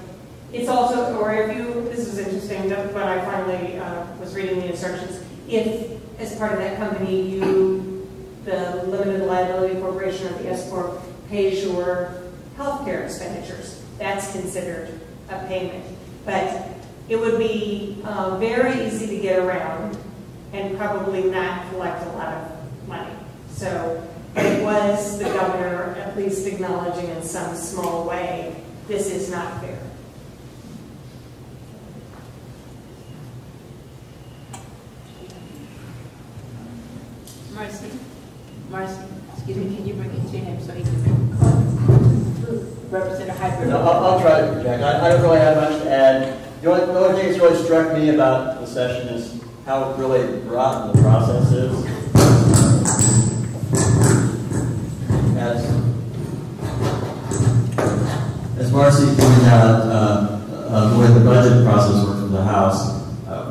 it's also, or if you, this was interesting, but I finally was reading the instructions, if as part of that company the limited liability corporation or the S-Corp pays your healthcare expenditures, that's considered a payment. But it would be very easy to get around and probably not collect a lot of money. So it was the governor at least acknowledging in some small way, this is not fair. Marcy, excuse me, can you bring it to him so he can represent a hybrid? No, I'll try to project. I don't really have much to add. The only thing that's really struck me about the session is how really rotten the process is. As Marcy pointed out, the way the budget process works with the House,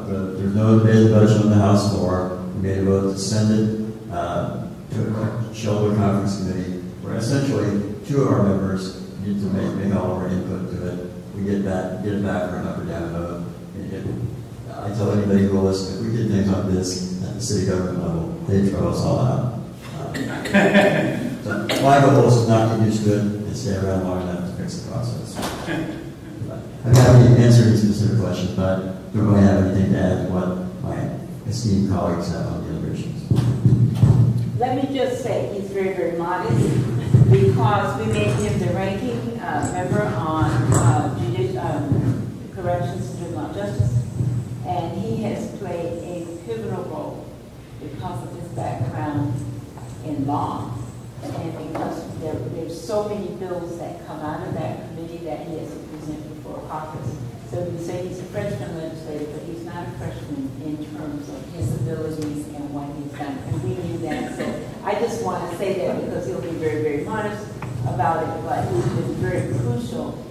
there's no debate of the budget on the House floor. We made a vote to send it to a shoulder conference committee, where essentially two of our members need to make all of our input to it. We get it back for an up or down vote. I tell anybody who will listen, if we did things like this at the city government level, they'd throw us all out. So my goal is not to get used to it and stay around long enough to fix the process. I'm happy to answer any specific questions, but don't really have anything to add to what my esteemed colleagues have on the other issues. Let me just say he's very, very modest because we made him the ranking member on corrections and juvenile justice, and he has played a pivotal role because of his background in law, and because there's so many bills that come out of that committee that he has to present before Congress. So we say he's a freshman legislator, but he's not a freshman in terms of his abilities and what he's done, and we knew that. So I just want to say that because he'll be very, very modest about it, but he's been very crucial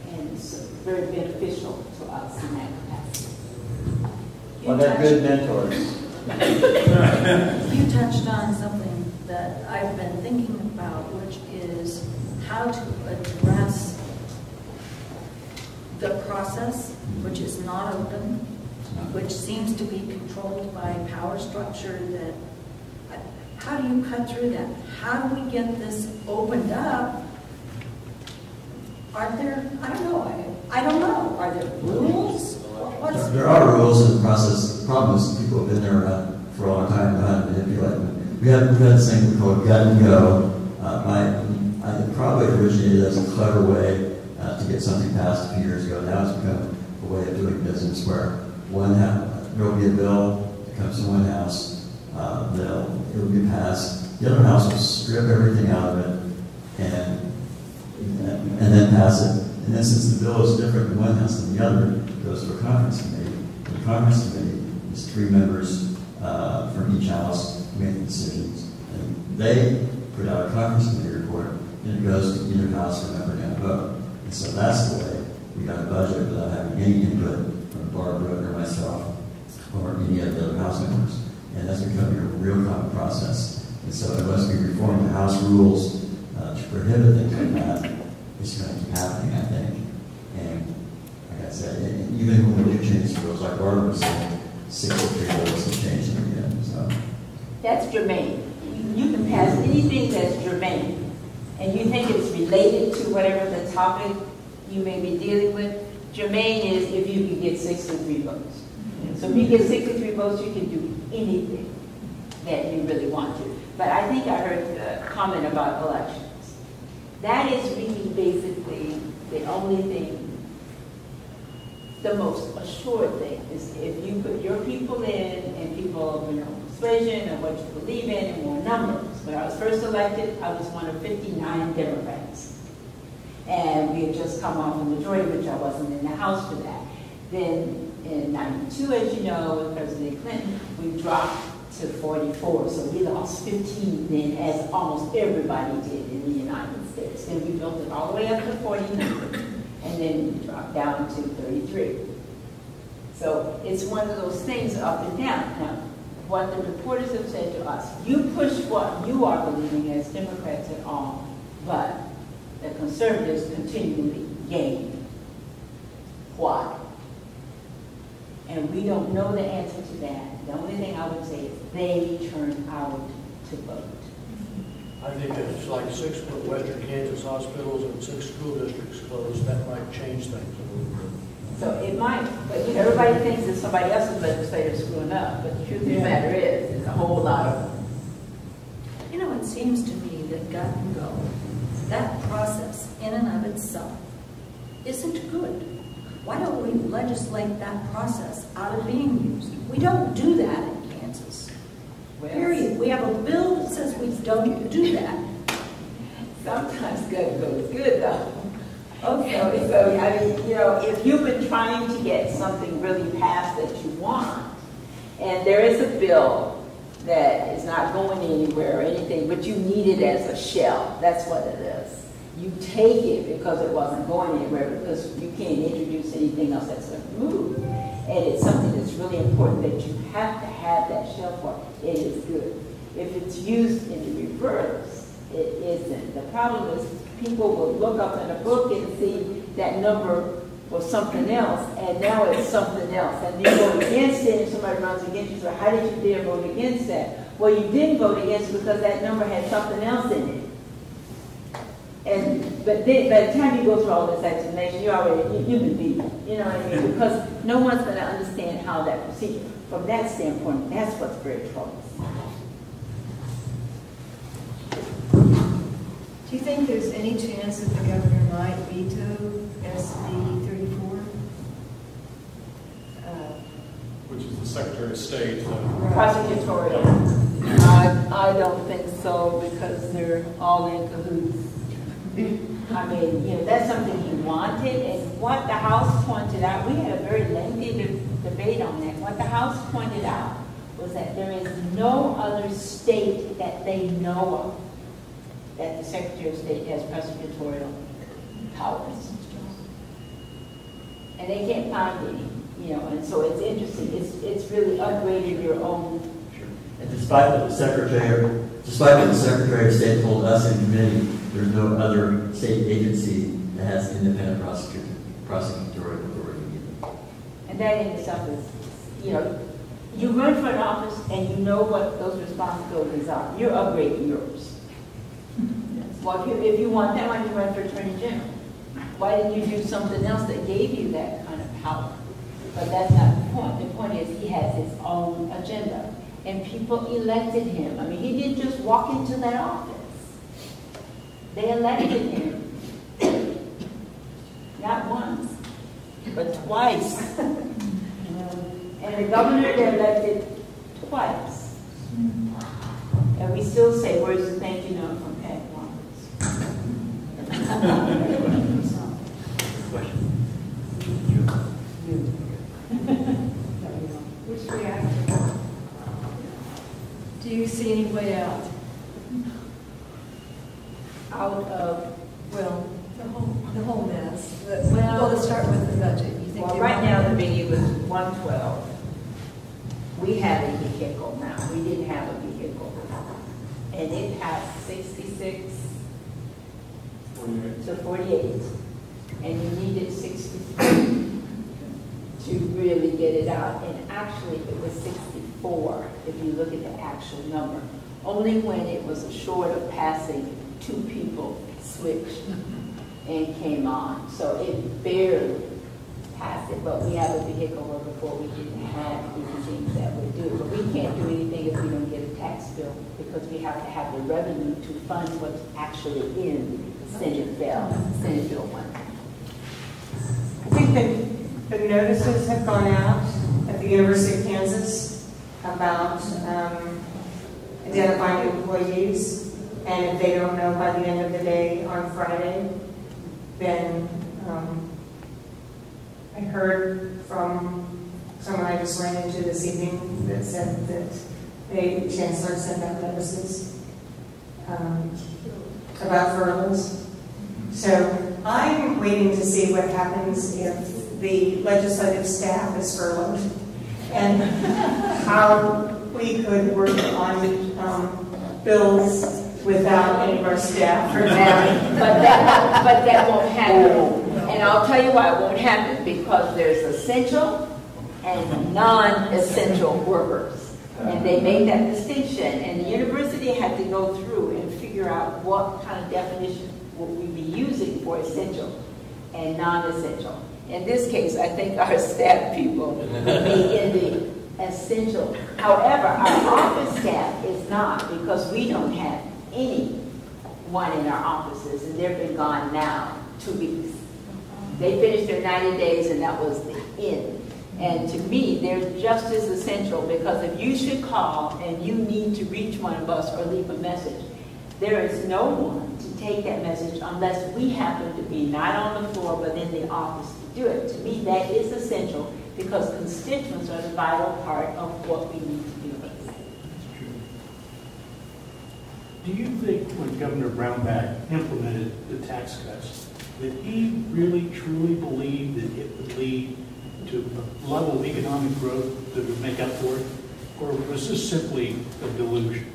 and very beneficial to us in that capacity. Well, they're good mentors. You touched on something that I've been thinking about, which is how to address the process, which is not open, which seems to be controlled by power structure. That how do you cut through that? How do we get this opened up? Are there, I don't know, are there rules? There are rules in the process. The problem is people have been there for a long time and know how to manipulate them. We've had this thing we call gut and go. I probably originated as a clever way to get something passed a few years ago. Now it's become a way of doing business where there will be a bill that comes to one house, it will be passed. The other house will strip everything out of it and then pass it. And then since the bill is different in one house than the other, it goes to a conference committee. The conference committee is 3 members from each house who make the decisions. And they put out a conference committee report, and it goes to either house for member down vote. And so that's the way we got a budget without having any input from Barbara or myself or any of the other house members. And that's becoming a real common process. And so unless we reform the House rules to prohibit things like that, it's going to keep happening, I think. And like I said, even when we do change the rules, like Barbara was saying, 63 rules have changed them again. So That's germane. You can pass anything that's germane, and you think it's related to whatever the topic you may be dealing with. Germane is if you can get 63 votes. So if you get 63 votes, you can do anything that you really want to. But I think I heard a comment about elections. That is really basically the only thing, the most assured thing, is if you put your people in and people of persuasion and what you believe in and more numbers. When I was first elected, I was one of 59 Democrats. And we had just come off a majority, which I wasn't in the House for that. Then in 92, as you know, with President Clinton, we dropped to 44. So we lost 15 then, as almost everybody did in the United States. Then we built it all the way up to 49, and then we dropped down to 33. So it's one of those things up and down. Now, what the reporters have said to us, you push what you are believing as Democrats at all, but the conservatives continually gain. Why? And we don't know the answer to that. The only thing I would say is they turn out to vote. I think if it's like 6 Western Kansas hospitals and 6 school districts closed, that might change things a little bit. So it might, but everybody thinks that somebody else's legislator screwing up, but the truth of the matter is, there's a whole lot of them. You know, it seems to me that gut and go, that process in and of itself isn't good. Why don't we legislate that process out of being used? We don't do that in Kansas. Period. We have a bill that says we don't do that. Sometimes good goes good though. Okay, so I mean, you know, if you've been trying to get something really passed that you want, and there is a bill that is not going anywhere or anything, but you need it as a shell, that's what it is. You take it because it wasn't going anywhere, because you can't introduce anything else that's going to move. And it's something that's really important that you have to have that shell for. It is good. If it's used in the reverse, it isn't. The problem is people will look up in a book and see that number was something else, and now it's something else. And you vote against it, and somebody runs against you. So how did you dare vote against that? Well, you didn't vote against it because that number had something else in it. But then, by the time you go through all this explanation, you've been beaten. You know what I mean? Because no one's going to understand how that procedure. From that standpoint, that's what's very troublesome. Do you think there's any chance that the governor might veto SB 34? Which is the Secretary of State. Prosecutorial. I don't think so, because they're all in cahoots. I mean, you know, that's something he wanted, and what the House pointed out, we had a very lengthy debate on that. What the House pointed out was that there is no other state that they know of that the Secretary of State has prosecutorial powers. And they can't find any, you know, and so it's interesting. It's really upgraded your own. And despite what the Secretary of State told us in committee, there's no other state agency that has independent prosecutorial authority. And that in itself is, you know, you run for an office and you know what those responsibilities are. You're upgrading yours. Well, if you want that, why don't you run for Attorney General? Why didn't you do something else that gave you that kind of power? But that's not the point. The point is he has his own agenda. And people elected him. I mean, he didn't just walk into that office. They elected him. Not once, but twice. And the governor they elected twice. And we still say, where's the thank you note from Pat Which reactor? Do you see any way out? Out of, well, the whole mess. Well, let's start with the budget. You think well, right now the biggie was 112. We have a vehicle now. We didn't have a vehicle. And it passed 66 to 48. And you needed 63 to really get it out. And actually it was 64 if you look at the actual number. Only when it was short of passing, 2 people switched and came on. So it barely passed it, but we have a vehicle where before we didn't have anything that would do it. But we can't do anything if we don't get a tax bill, because we have to have the revenue to fund what's actually in the Senate Bill 1. I think the notices have gone out at the University of Kansas about identifying employees, and if they don't know by the end of the day on Friday, then I heard from someone I just ran into this evening that said that the chancellor sent out notices about furloughs. So I'm waiting to see what happens if the legislative staff is furloughed and how we could work on bills without any of our staff. But that won't happen. And I'll tell you why it won't happen, because there's essential and non-essential workers. And they make that distinction. And the university had to go through and figure out what kind of definition would we be using for essential and non-essential. In this case, I think our staff people would be in the essential. However, our office staff is not, because we don't have anyone in our offices, and they've been gone now 2 weeks. They finished their 90 days, and that was the end. And to me, they're just as essential, because if you should call and you need to reach one of us or leave a message, there is no one to take that message unless we happen to be not on the floor but in the office to do it. To me, that is essential, because constituents are the vital part of what we need to do. Do you think when Governor Brownback implemented the tax cuts, that he really truly believed that it would lead to a level of economic growth that would make up for it? Or was this simply a delusion?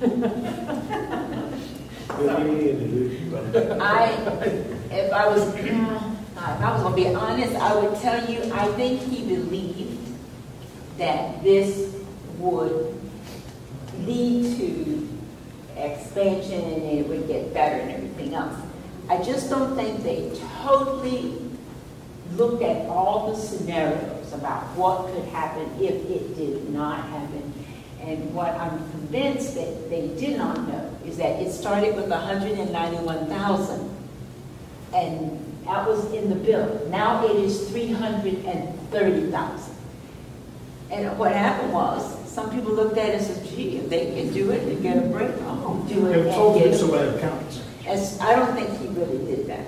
If I was going to be honest, I would tell you, I think he believed that this would lead to expansion and it would get better and everything else. I just don't think they totally looked at all the scenarios about what could happen if it did not happen. And what I'm convinced that they did not know is that it started with 191,000, and that was in the bill. Now it is 330,000. And what happened was, some people looked at it and said, gee, if they can do it and get a break, I'll do it. They've told you so by the counties. I don't think he really did that.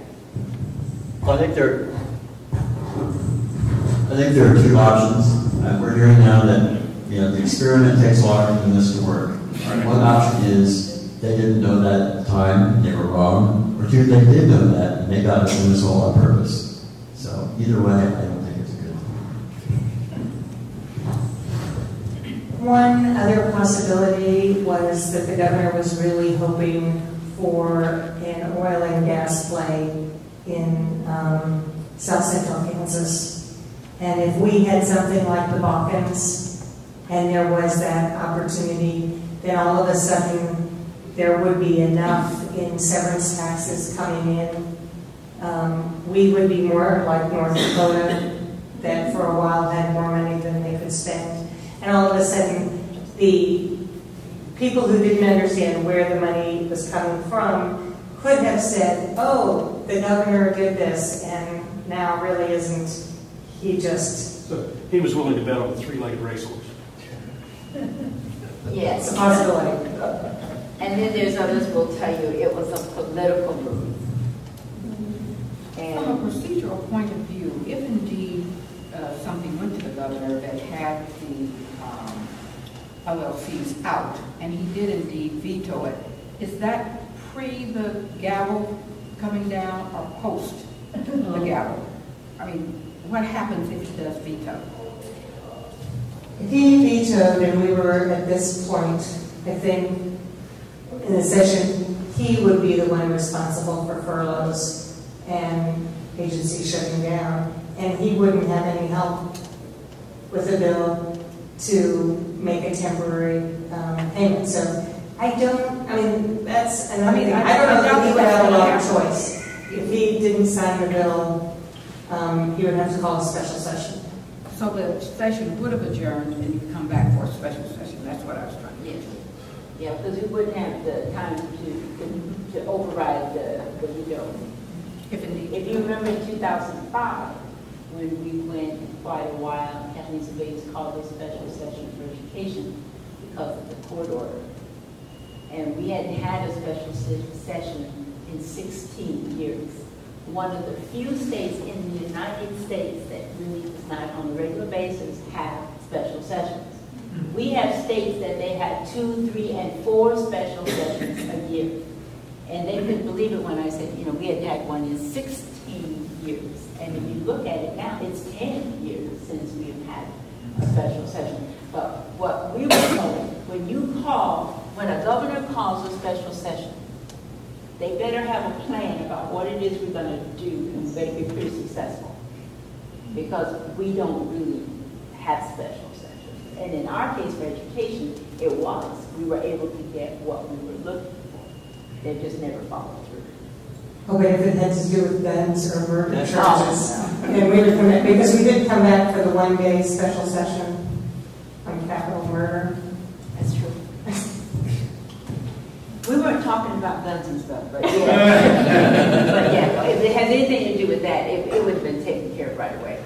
Well, I think there are two options. We're hearing now that the experiment takes longer than this to work. One option is they didn't know that at the time, they were wrong. Or two, they did know that and they got it in this all on purpose. So either way, I don't think it's a good thing. One other possibility was that the governor was really hoping for an oil and gas play in South Central Kansas. And if we had something like the Balkans, and there was that opportunity, then all of a sudden there would be enough in severance taxes coming in. We would be more like North Dakota, that for a while had more money than they could spend. And all of a sudden, the people who didn't understand where the money was coming from could have said, oh, the governor did this, and now really isn't. He just... So he was willing to bet on the three-legged racehorse. Yes. It's a possibility. And then there's others who will tell you it was a political move. And from a procedural point of view, if indeed something went to the governor that had the LLCs out, and he did indeed veto it, is that pre the gavel coming down or post the gavel? I mean, what happens if he does veto? If he vetoed and we were at this point, I think in the session, he would be the one responsible for furloughs and agencies shutting down, and he wouldn't have any help with a bill to make a temporary payment. So I mean, that's another thing. I don't know that he would have a lot of choice. If he didn't sign the bill, he would have to call a special session. So the session would have adjourned and you come back for a special session. That's what I was trying to get to. Yeah, because we wouldn't have the time to override the veto. If you remember in 2005, when we went quite a while, Kathleen Sebelius called a special session for education because of the court order. And we hadn't had a special session in 16 years. One of the few states in the United States that really does not on a regular basis have special sessions. We have states that they had 2, 3, and 4 special sessions a year. And they couldn't believe it when I said, we had had one in 16 years. And if you look at it now, it's 10 years since we've had a special session. But what we were told, when a governor calls a special session, they better have a plan about what it is we're going to do, and we better be pretty successful. Because we don't really have special sessions. And in our case for education, it was. We were able to get what we were looking for. They just never followed through. Oh, but if it had to do with guns or murder charges, and we would come back, because we did come back for the one-day special session on capital murder. That's true. We weren't talking about guns and stuff, but yeah. But yeah, if it has anything to do with that, it would have been taken care of right away.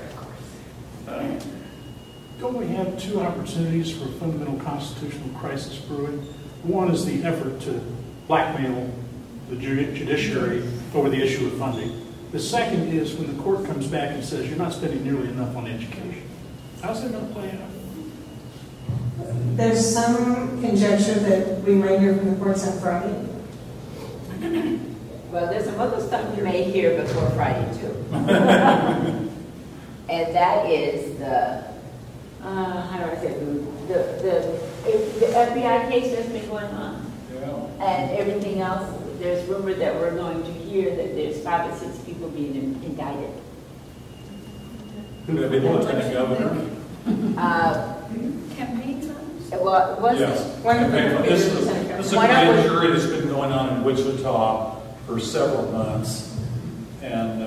have two opportunities for a fundamental constitutional crisis brewing. One is the effort to blackmail the judiciary over the issue of funding. The second is when the court comes back and says you're not spending nearly enough on education. How's that going to play out? There's some conjecture that we might hear from the courts on Friday. Well, there's some other stuff you may hear before Friday, too. And that is the, how do I say, the FBI case that's been going on. Yeah. And everything else. There's rumor that we're going to hear that there's 5 or 6 people being indicted. Who would be the lieutenant governor? Campaign funds? Well, it was Yes. This is a grand jury that's been going on in Wichita for several months, and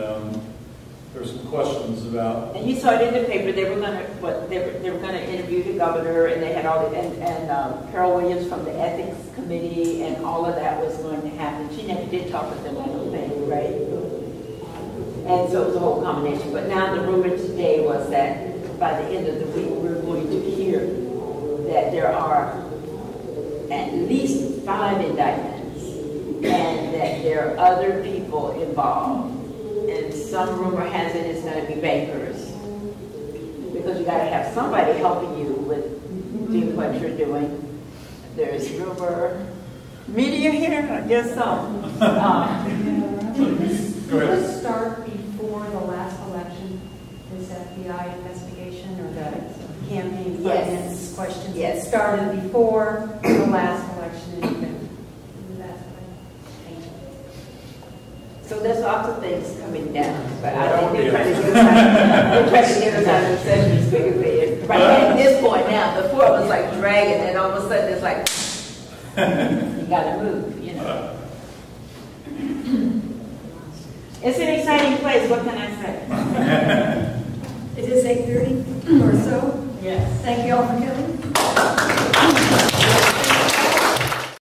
there's some questions about. And you saw it in the paper. They were going to they were going to interview the governor, and they had all the and Carol Williams from the ethics committee, and all of that was going to happen. She never did talk with them, I don't think, right? And so it was a whole combination. But now the rumor today was that by the end of the week, we're going to hear that there are at least 5 indictments, and that there are other people involved. And some rumor has it it's going to be bankers, because you got to have somebody helping you with doing what you're doing. There's rumor, media here, I guess so. Did this start before the last election? This FBI investigation or the campaign finance questions? Yes. It started before the last election. So there's lots of things coming down, but I think they're trying to get us out of the session as quickly. Right at this point now, before it was like dragging, and all of a sudden it's like, you gotta move, you know. It's an exciting place, what can I say? It is 8:30 or so. Yes. Thank you all for coming.